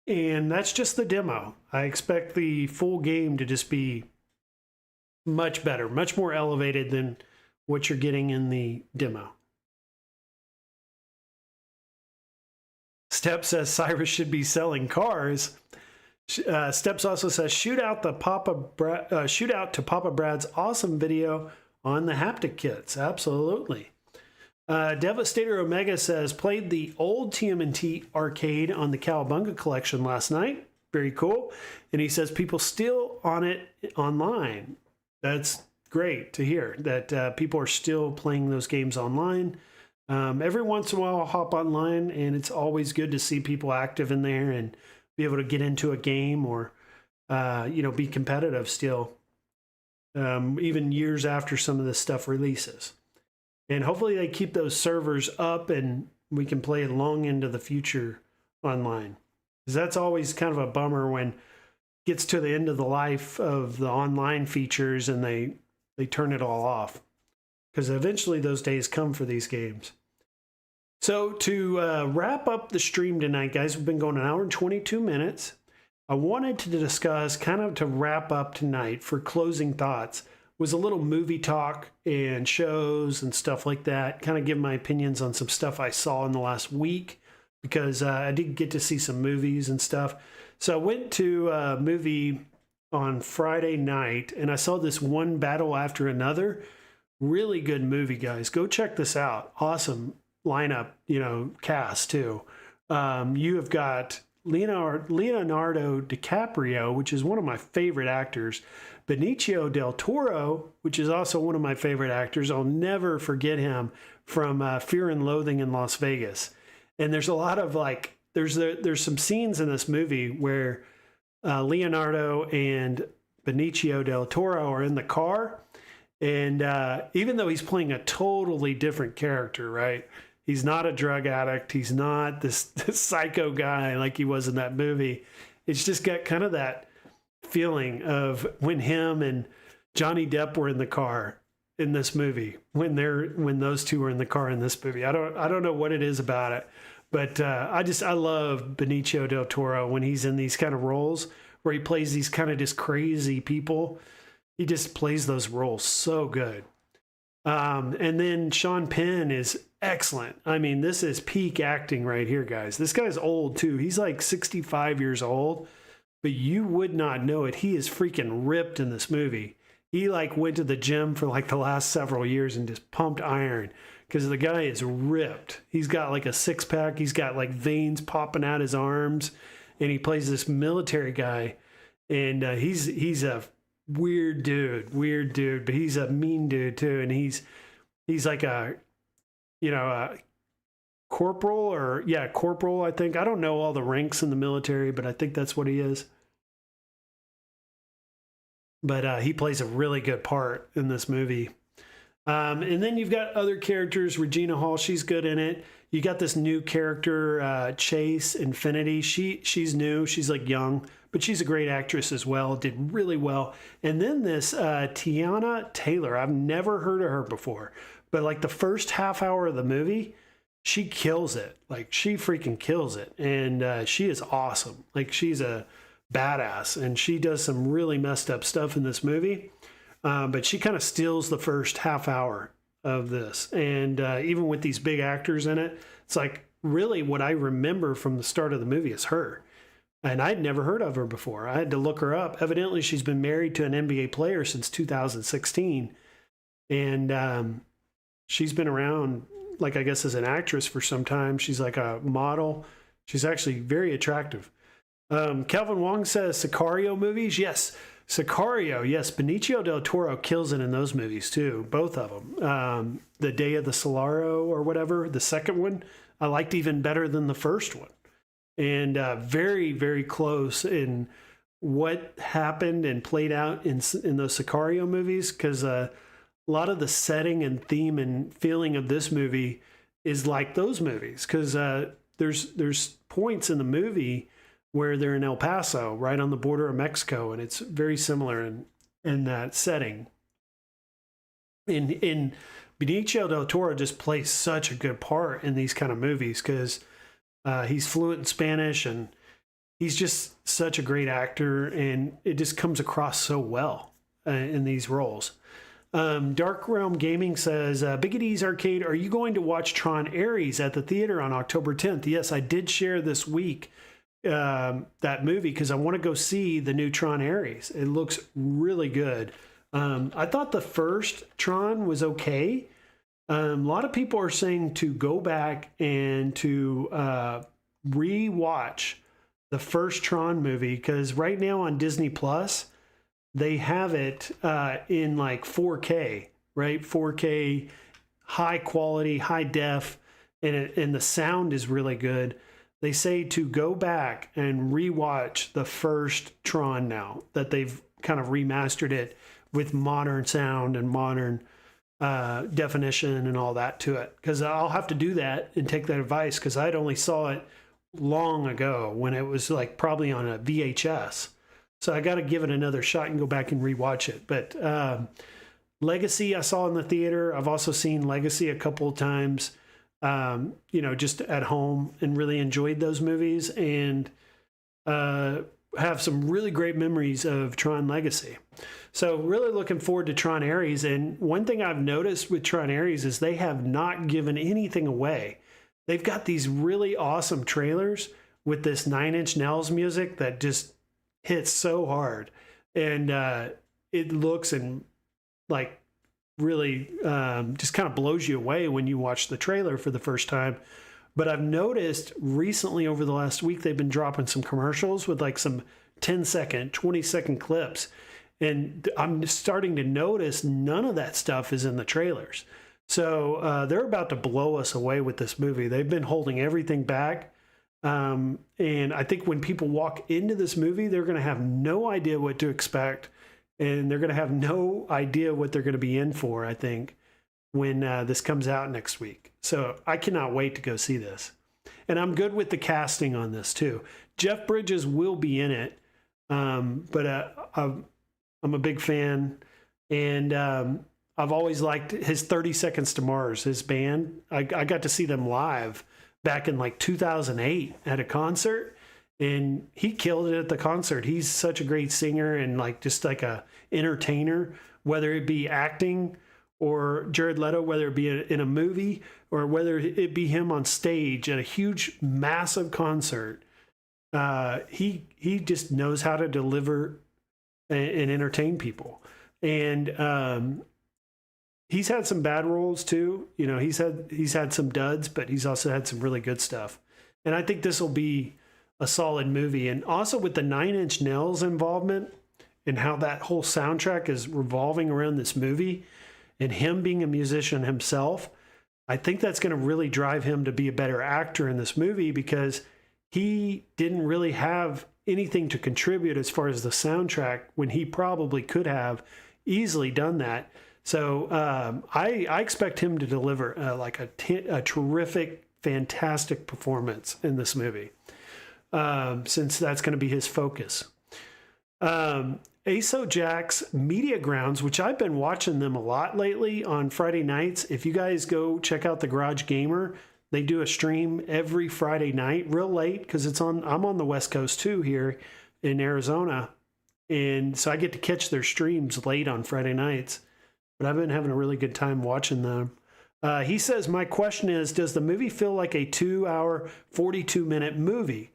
And that's just the demo. I expect the full game to just be much better, much more elevated than what you're getting in the demo. Step says Cyrus should be selling cars. Steps also says shoot out to Papa Brad's awesome video on the haptic kits. Absolutely. Devastator Omega says, played the old TMNT arcade on the Cowabunga collection last night. Very cool. And he says people still on it online. That's great to hear that people are still playing those games online. Every once in a while I'll hop online, and it's always good to see people active in there and be able to get into a game or, be competitive still, even years after some of this stuff releases. And hopefully they keep those servers up and we can play long into the future online. Because that's always kind of a bummer when it gets to the end of the life of the online features and they turn it all off. Because eventually those days come for these games. So to wrap up the stream tonight, guys, we've been going an hour and 22 minutes. I wanted to discuss, kind of to wrap up tonight for closing thoughts, was a little movie talk and shows and stuff like that. Kind of give my opinions on some stuff I saw in the last week, because I did get to see some movies and stuff. So I went to a movie on Friday night, and I saw this One Battle After Another. Really good movie, guys. Go check this out. Awesome lineup, cast too. You have got Leonardo DiCaprio, which is one of my favorite actors. Benicio del Toro, which is also one of my favorite actors. I'll never forget him from Fear and Loathing in Las Vegas. And there's a lot of there's some scenes in this movie where Leonardo and Benicio del Toro are in the car. And even though he's playing a totally different character, right? He's not a drug addict. He's not this psycho guy like he was in that movie. It's just got kind of that feeling of when him and Johnny Depp were in the car in this movie, when those two were in the car in this movie. I don't know what it is about it, but I love Benicio del Toro when he's in these kind of roles where he plays these kind of just crazy people. He just plays those roles so good. And then Sean Penn is excellent. I mean, this is peak acting right here, guys. This guy's old too. He's like 65 years old, but you would not know it. He is freaking ripped in this movie. He went to the gym for the last several years and just pumped iron because the guy is ripped. He's got a six pack. He's got veins popping out his arms, and he plays this military guy. And he's a weird dude, but he's a mean dude too. And he's like a corporal, I think. I don't know all the ranks in the military, but I think that's what he is. But he plays a really good part in this movie. And then you've got other characters. Regina Hall, she's good in it. You got this new character, Chase Infinity. She's new. She's young, but she's a great actress as well. Did really well. And then this Tiana Taylor. I've never heard of her before, but the first half hour of the movie, she kills it. She freaking kills it. And she is awesome. She's a badass, and she does some really messed up stuff in this movie. But she kind of steals the first half hour of this. And even with these big actors in it, it's really what I remember from the start of the movie is her. And I'd never heard of her before. I had to look her up. Evidently, she's been married to an NBA player since 2016. And she's been around, I guess, as an actress for some time. She's a model. She's actually very attractive. Calvin Wong says Sicario movies. Yes, Sicario. Yes, Benicio del Toro kills it in those movies too. Both of them. The Day of the Solaro or whatever, the second one, I liked even better than the first one. And very, very close in what happened and played out in those Sicario movies, because a lot of the setting and theme and feeling of this movie is like those movies, because there's points in the movie where they're in El Paso, right on the border of Mexico, and it's very similar in that setting. In Benicio del Toro just plays such a good part in these kind of movies because he's fluent in Spanish, and he's just such a great actor, and it just comes across so well in these roles. Dark Realm Gaming says, Big D's Arcade, are you going to watch Tron Ares at the theater on October 10th? Yes, I did share this week that movie because I want to go see the new Tron Ares. It looks really good. I thought the first Tron was okay, A lot of people are saying to go back and to re-watch the first Tron movie, because right now on Disney Plus, they have it in like 4K, right? 4K, high quality, high def, and the sound is really good. They say to go back and rewatch the first Tron now that they've kind of remastered it with modern sound and modern definition and all that to it. Because I'll have to do that and take that advice, because I'd only saw it long ago when it was like probably on a VHS. So I got to give it another shot and go back and rewatch it. But Legacy I saw in the theater. I've also seen Legacy a couple of times, just at home, and really enjoyed those movies, and have some really great memories of Tron Legacy. So really looking forward to Tron Ares. And one thing I've noticed with Tron Ares is they have not given anything away. They've got these really awesome trailers with this Nine Inch Nails music that just hits so hard. And it looks and like really just kind of blows you away when you watch the trailer for the first time. But I've noticed recently over the last week, they've been dropping some commercials with like some 10-second, 20-second clips. And I'm starting to notice none of that stuff is in the trailers. So they're about to blow us away with this movie. They've been holding everything back. And I think when people walk into this movie, they're going to have no idea what to expect. And they're going to have no idea what they're going to be in for, I think, when this comes out next week. So I cannot wait to go see this. And I'm good with the casting on this too. Jeff Bridges will be in it, but I'm a big fan. And I've always liked his 30 Seconds to Mars, his band. I got to see them live back in like 2008 at a concert. And he killed it at the concert. He's such a great singer and like just like a entertainer, whether it be acting or Jared Leto, whether it be in a movie or whether it be him on stage at a huge, massive concert. He just knows how to deliver and entertain people. And he's had some bad roles too. You know, he's had some duds, but he's also had some really good stuff. And I think this will be a solid movie. And also with the Nine Inch Nails involvement and how that whole soundtrack is revolving around this movie and him being a musician himself, I think that's going to really drive him to be a better actor in this movie, because he didn't really have anything to contribute as far as the soundtrack when he probably could have easily done that. So I expect him to deliver like a terrific, fantastic performance in this movie. Since that's going to be his focus. ASO Jack's Media Grounds, which I've been watching them a lot lately on Friday nights. If you guys go check out the Garage Gamer, they do a stream every Friday night, real late, because I'm on the West Coast too here in Arizona. And so I get to catch their streams late on Friday nights. But I've been having a really good time watching them. He says, my question is, does the movie feel like a 2-hour, 42-minute movie?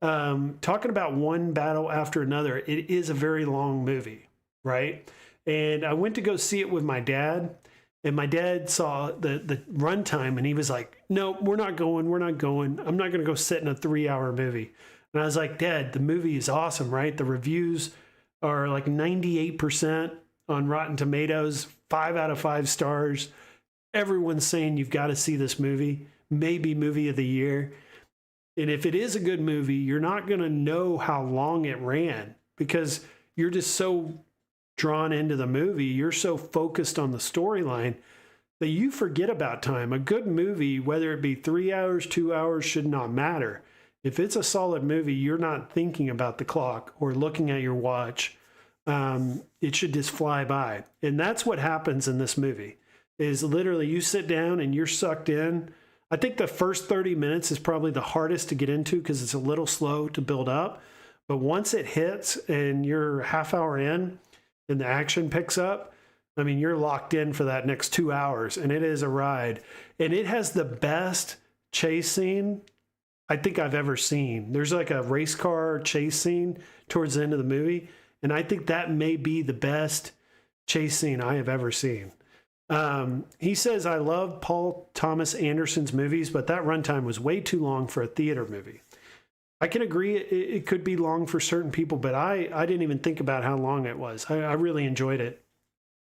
Talking about one battle after another, it is a very long movie, right? And I went to go see it with my dad, and my dad saw the runtime, and he was like, no, we're not going. I'm not going to go sit in a 3-hour movie. And I was like, Dad, the movie is awesome, right? The reviews are like 98% on Rotten Tomatoes, 5 out of 5 stars. Everyone's saying you've got to see this movie, maybe movie of the year. And if it is a good movie, you're not going to know how long it ran, because you're just so drawn into the movie. You're so focused on the storyline that you forget about time. A good movie, whether it be 3 hours, 2 hours, should not matter. If it's a solid movie, you're not thinking about the clock or looking at your watch. It should just fly by. And that's what happens in this movie, is literally you sit down and you're sucked in. I think the first 30 minutes is probably the hardest to get into because it's a little slow to build up. But once it hits and you're half hour in and the action picks up, I mean, you're locked in for that next 2 hours, and it is a ride. And it has the best chase scene I think I've ever seen. There's like a race car chase scene towards the end of the movie, and I think that may be the best chase scene I have ever seen. He says, I love Paul Thomas Anderson's movies, but that runtime was way too long for a theater movie. I can agree it could be long for certain people, but I didn't even think about how long it was. I really enjoyed it.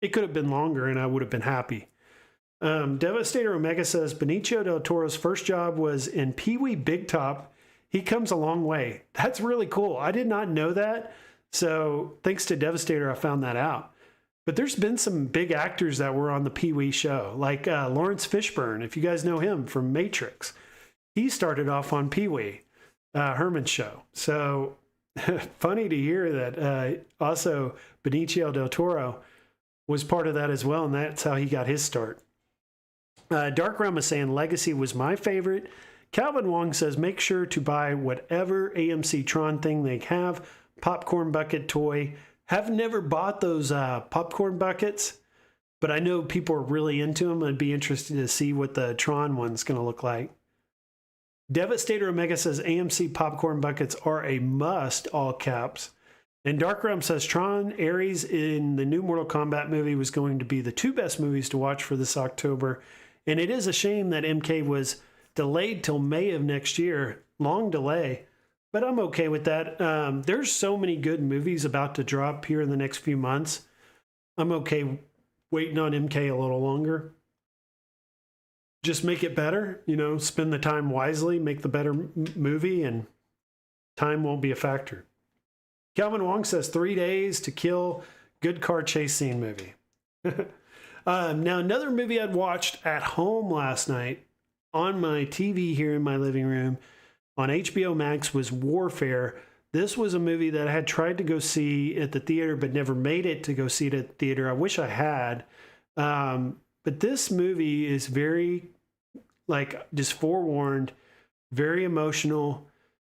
It could have been longer and I would have been happy. Devastator Omega says, Benicio del Toro's first job was in Pee-wee Big Top. He comes a long way. That's really cool. I did not know that. So thanks to Devastator, I found that out. But there's been some big actors that were on the Pee-wee show, like Lawrence Fishburne, if you guys know him from Matrix. He started off on Pee-wee. Herman's show. So funny to hear that also Benicio del Toro was part of that as well, and that's how he got his start. Dark Realm is saying Legacy was my favorite. Calvin Wong says make sure to buy whatever AMC Tron thing they have. Popcorn bucket toy. Have never bought those popcorn buckets, but I know people are really into them. I'd be interested to see what the Tron one's going to look like. Devastator Omega says AMC popcorn buckets are a must, all caps. And Dark Realm says Tron, Ares in the new Mortal Kombat movie was going to be the two best movies to watch for this October. And it is a shame that MK was delayed till May of next year. Long delay, but I'm okay with that. There's so many good movies about to drop here in the next few months. I'm okay waiting on MK a little longer. Just make it better, spend the time wisely, make the better movie, and time won't be a factor. Calvin Wong says 3 days to kill, good car chase scene movie. Now, another movie I'd watched at home last night on my TV here in my living room on HBO Max was Warfare. This was a movie that I had tried to go see at the theater, but never made it to go see it at the theater. I wish I had. But this movie is very, just forewarned, very emotional,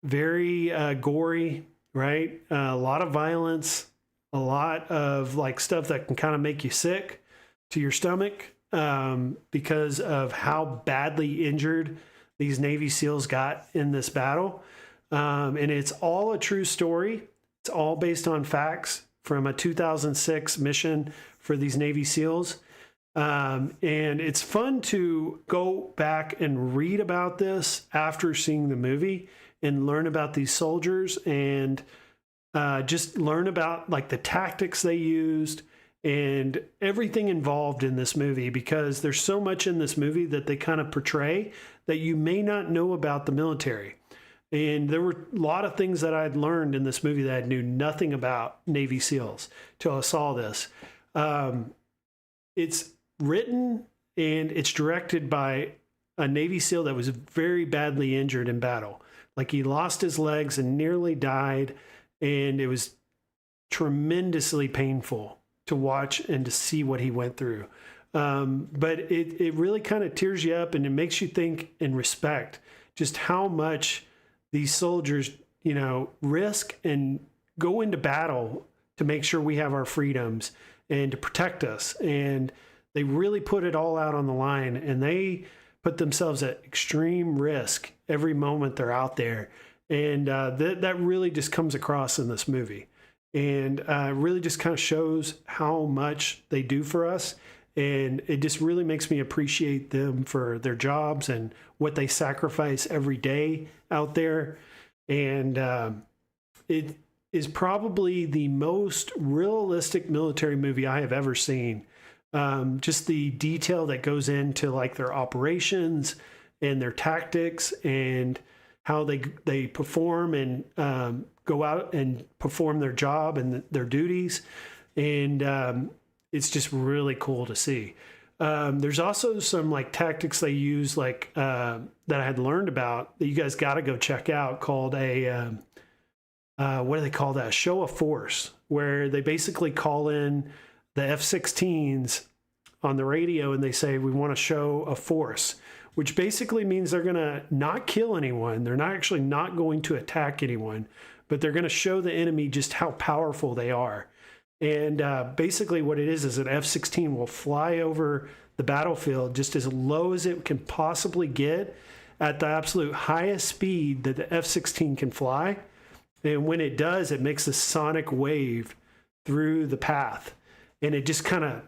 very gory, right? A lot of violence, a lot of stuff that can kind of make you sick to your stomach because of how badly injured these Navy SEALs got in this battle. And it's all a true story. It's all based on facts from a 2006 mission for these Navy SEALs. And it's fun to go back and read about this after seeing the movie and learn about these soldiers and just learn about the tactics they used and everything involved in this movie, because there's so much in this movie that they kind of portray that you may not know about the military. And there were a lot of things that I'd learned in this movie that I knew nothing about Navy SEALs till I saw this. It's written and it's directed by a Navy SEAL that was very badly injured in battle. He lost his legs and nearly died, and it was tremendously painful to watch and to see what he went through. But it really kind of tears you up, and it makes you think and respect just how much these soldiers, risk and go into battle to make sure we have our freedoms and to protect us. And they really put it all out on the line, and they put themselves at extreme risk every moment they're out there. And that really just comes across in this movie. And really just kind of shows how much they do for us. And it just really makes me appreciate them for their jobs and what they sacrifice every day out there. And it is probably the most realistic military movie I have ever seen. Just the detail that goes into their operations and their tactics and how they perform and go out and perform their job and their duties. And it's just really cool to see. There's also some tactics they use that I had learned about that you guys got to go check out, called a what do they call that? Show of force, where they basically call in the F-16s on the radio and they say, we want to show a force, which basically means they're going to not kill anyone. They're actually not going to attack anyone, but they're going to show the enemy just how powerful they are. And basically what it is an F-16 will fly over the battlefield just as low as it can possibly get at the absolute highest speed that the F-16 can fly. And when it does, it makes a sonic wave through the path. And it just kind of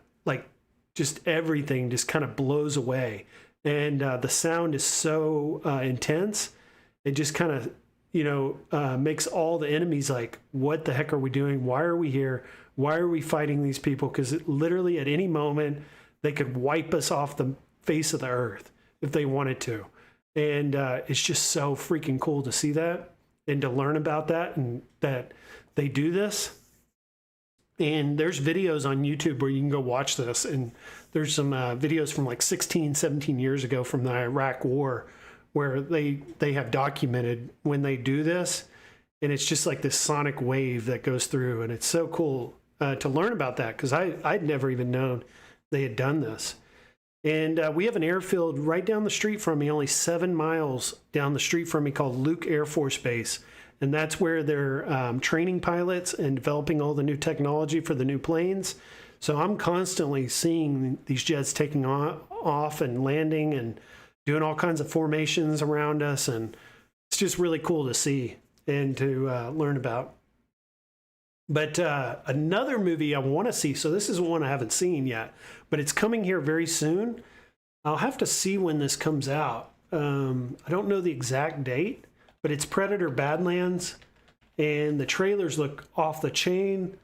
just everything just kind of blows away. And the sound is so intense. It just kind of, makes all the enemies like, what the heck are we doing? Why are we here? Why are we fighting these people? Because literally at any moment, they could wipe us off the face of the earth if they wanted to. And it's just so freaking cool to see that and to learn about that and that they do this. And there's videos on YouTube where you can go watch this. And there's some videos from like 16, 17 years ago from the Iraq War where they have documented when they do this. And it's just like this sonic wave that goes through. And it's so cool to learn about that because I'd never even known they had done this. And we have an airfield right down the street from me, only 7 miles down the street from me, called Luke Air Force Base. And that's where they're training pilots and developing all the new technology for the new planes. So I'm constantly seeing these jets taking off and landing and doing all kinds of formations around us. And it's just really cool to see and to learn about. But another movie I want to see, so this is one I haven't seen yet, but it's coming here very soon. I'll have to see when this comes out. I don't know the exact date, but it's Predator Badlands, and the trailers look off the chain.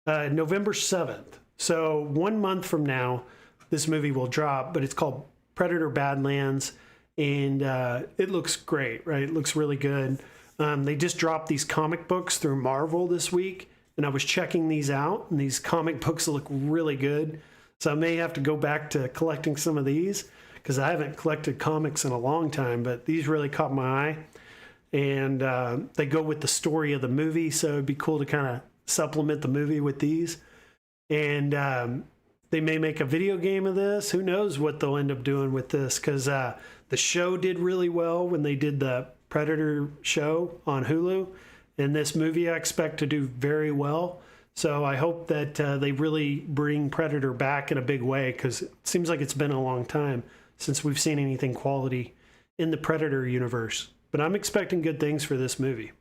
November 7th. So 1 month from now, this movie will drop, but it's called Predator Badlands, and it looks great, right? It looks really good. They just dropped these comic books through Marvel this week, and I was checking these out, and these comic books look really good. So I may have to go back to collecting some of these because I haven't collected comics in a long time, but these really caught my eye. And they go with the story of the movie, so it'd be cool to kind of supplement the movie with these. And they may make a video game of this. Who knows what they'll end up doing with this, because the show did really well when they did the Predator show on Hulu, and this movie I expect to do very well. So I hope that they really bring Predator back in a big way, because it seems like it's been a long time since we've seen anything quality in the Predator universe. But I'm expecting good things for this movie.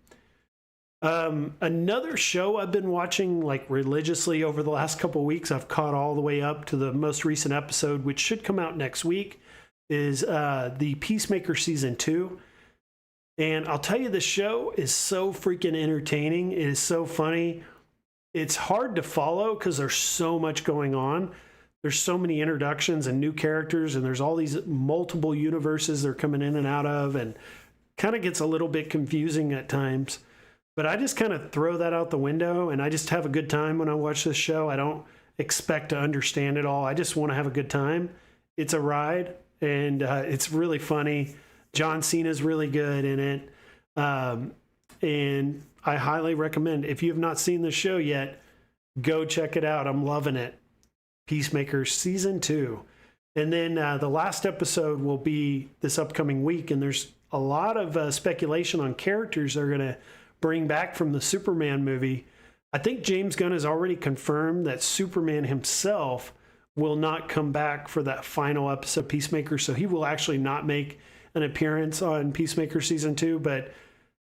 Another show I've been watching like religiously over the last couple of weeks, I've caught all the way up to the most recent episode, which should come out next week, is the Peacemaker Season 2. And I'll tell you, the show is so freaking entertaining. It is so funny. It's hard to follow because there's so much going on. There's so many introductions and new characters, and there's all these multiple universes they're coming in and out of, and kind of gets a little bit confusing at times. But I just kind of throw that out the window, and I just have a good time when I watch this show. I don't expect to understand it all. I just want to have a good time. It's a ride, and it's really funny. John Cena's really good in it. And I highly recommend, if you have not seen the show yet, go check it out. I'm loving it. Peacemaker Season 2. And then the last episode will be this upcoming week, and there's a lot of speculation on characters they're going to bring back from the Superman movie. I think James Gunn has already confirmed that Superman himself will not come back for that final episode of Peacemaker, so he will actually not make an appearance on Peacemaker Season 2, but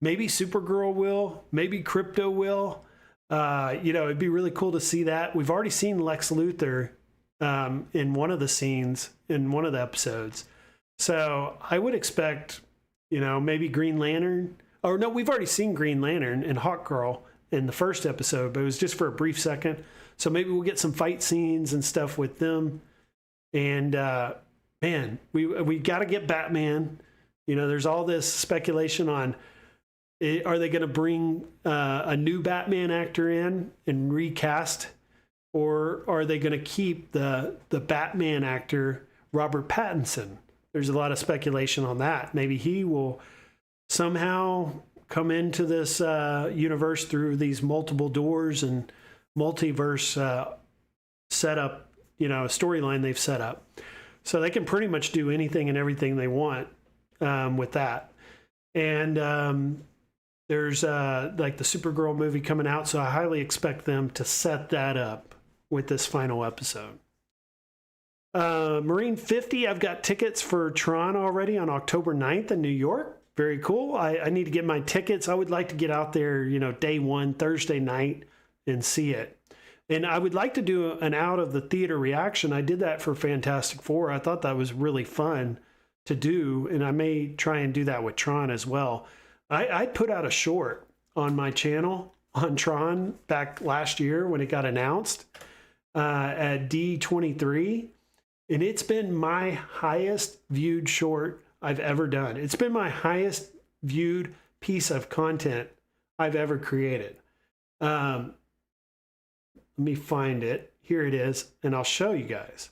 maybe Supergirl will, maybe Crypto will. It'd be really cool to see that. We've already seen Lex Luthor in one of the scenes in one of the episodes. So I would expect, maybe Green Lantern. Or no, we've already seen Green Lantern and Hawkgirl in the first episode, but it was just for a brief second. So maybe we'll get some fight scenes and stuff with them. And man, we got to get Batman. There's all this speculation on, are they going to bring a new Batman actor in and recast, or are they going to keep the Batman actor Robert Pattinson? There's a lot of speculation on that. Maybe he will somehow come into this universe through these multiple doors and multiverse setup, storyline they've set up. So they can pretty much do anything and everything they want with that. And there's like the Supergirl movie coming out, so I highly expect them to set that up with this final episode. Marine 50, I've got tickets for Tron already on October 9th in New York. Very cool. I need to get my tickets. I would like to get out there, day one, Thursday night, and see it. And I would like to do an out of the theater reaction. I did that for Fantastic Four. I thought that was really fun to do, and I may try and do that with Tron as well. I put out a short on my channel on Tron back last year when it got announced at D23, and it's been my highest viewed short I've ever done. It's been my highest viewed piece of content I've ever created. Let me find it. Here it is, and I'll show you guys.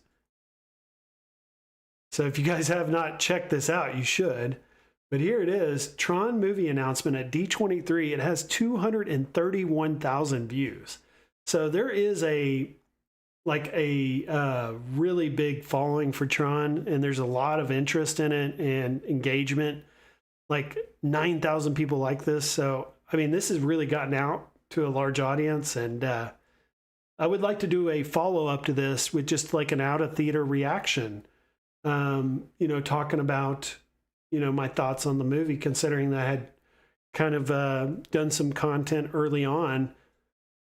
So if you guys have not checked this out, you should. But here it is, Tron movie announcement at D23. It has 231,000 views. So there is a really big following for Tron, and there's a lot of interest in it and engagement. Like 9,000 people like this. So, I mean, this has really gotten out to a large audience, and I would like to do a follow-up to this with just like an out-of-theater reaction, talking about, my thoughts on the movie, considering that I had kind of done some content early on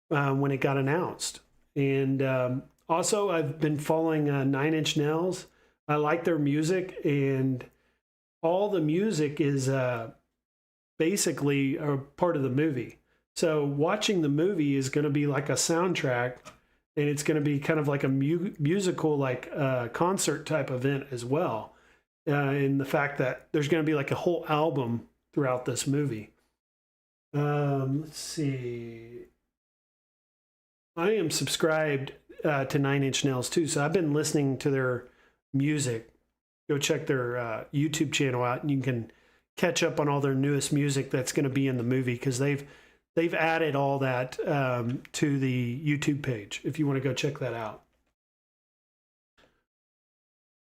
when it got announced. And also, I've been following Nine Inch Nails. I like their music, and all the music is basically a part of the movie. So watching the movie is going to be like a soundtrack, and it's going to be kind of like a musical, like concert type event as well. In the fact that there's going to be like a whole album throughout this movie. Let's see. I am subscribed to Nine Inch Nails too, so I've been listening to their music. Go check their YouTube channel out, and you can catch up on all their newest music that's going to be in the movie, because they've added all that to the YouTube page if you want to go check that out.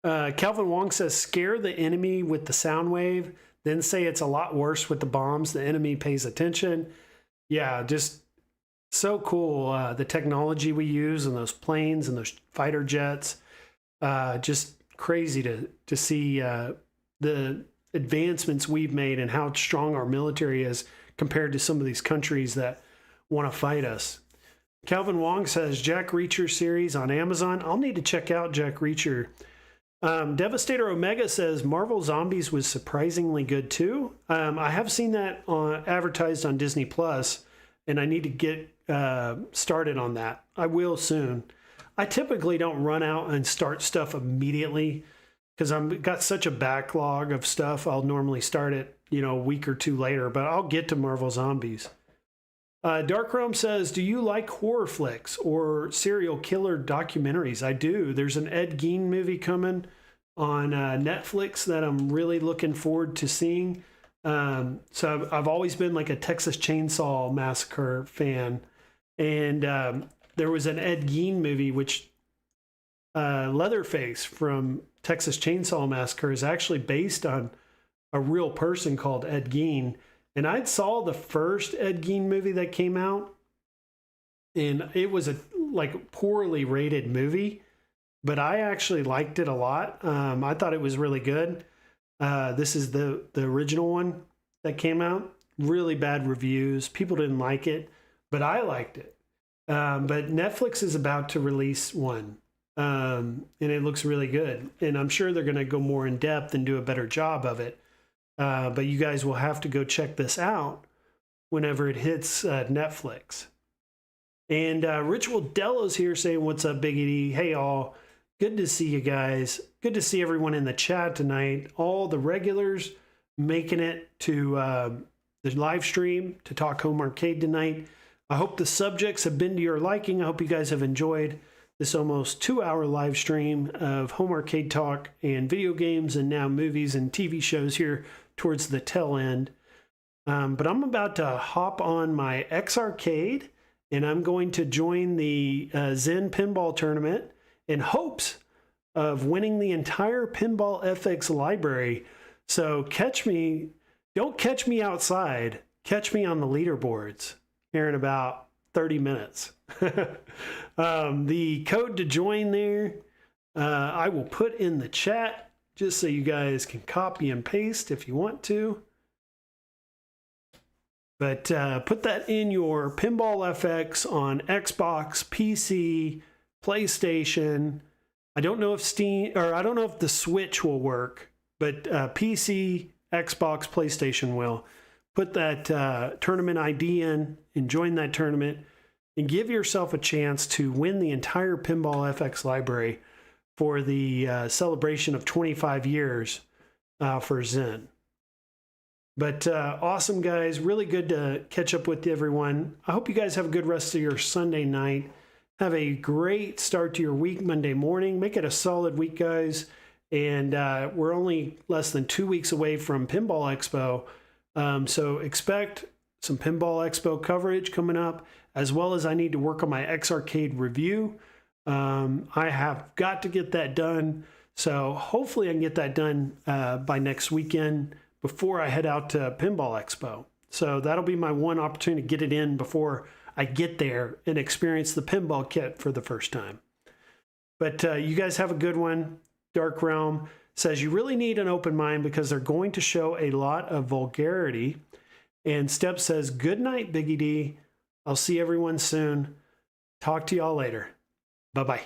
Calvin Wong says, scare the enemy with the sound wave, then say it's a lot worse with the bombs. The enemy pays attention. Yeah, just so cool. The technology we use and those planes and those fighter jets, just crazy to see the advancements we've made and how strong our military is compared to some of these countries that want to fight us. Calvin Wong says, Jack Reacher series on Amazon. I'll need to check out Jack Reacher. Devastator Omega says Marvel Zombies was surprisingly good too. I have seen that advertised on Disney Plus, and I need to get started on that. I will soon. I typically don't run out and start stuff immediately because I've got such a backlog of stuff. I'll normally start it, a week or two later, but I'll get to Marvel Zombies. Dark Realm says, do you like horror flicks or serial killer documentaries? I do. There's an Ed Gein movie coming on Netflix that I'm really looking forward to seeing. So I've always been like a Texas Chainsaw Massacre fan. And there was an Ed Gein movie, which Leatherface from Texas Chainsaw Massacre is actually based on a real person called Ed Gein. And I saw the first Ed Gein movie that came out, and it was a poorly rated movie, but I actually liked it a lot. I thought it was really good. This is the original one that came out. Really bad reviews. People didn't like it, but I liked it. But Netflix is about to release one, and it looks really good. And I'm sure they're going to go more in depth and do a better job of it. But you guys will have to go check this out whenever it hits Netflix. And Ritual Delo's here saying, what's up, Big E? Hey, all. Good to see you guys. Good to see everyone in the chat tonight. All the regulars making it to the live stream to talk Home Arcade tonight. I hope the subjects have been to your liking. I hope you guys have enjoyed this almost 2-hour live stream of Home Arcade talk and video games and now movies and TV shows here towards the tail end. But I'm about to hop on my X Arcade, and I'm going to join the Zen Pinball Tournament in hopes of winning the entire Pinball FX library. So don't catch me outside, catch me on the leaderboards here in about 30 minutes. The code to join there, I will put in the chat just so you guys can copy and paste if you want to. But put that in your Pinball FX on Xbox, PC, PlayStation. I don't know if I don't know if the Switch will work, but PC, Xbox, PlayStation will. Put that tournament ID in and join that tournament and give yourself a chance to win the entire Pinball FX library for the celebration of 25 years for Zen. But awesome, guys. Really good to catch up with everyone. I hope you guys have a good rest of your Sunday night. Have a great start to your week Monday morning. Make it a solid week, guys. And we're only less than 2 weeks away from Pinball Expo. So expect some Pinball Expo coverage coming up, as well as I need to work on my X Arcade review. I have got to get that done. So hopefully I can get that done by next weekend, before I head out to Pinball Expo. So that'll be my one opportunity to get it in before I get there and experience the pinball kit for the first time. But you guys have a good one. Dark Realm says you really need an open mind because they're going to show a lot of vulgarity. And Step says, good night, Biggie D. I'll see everyone soon. Talk to y'all later. Bye-bye.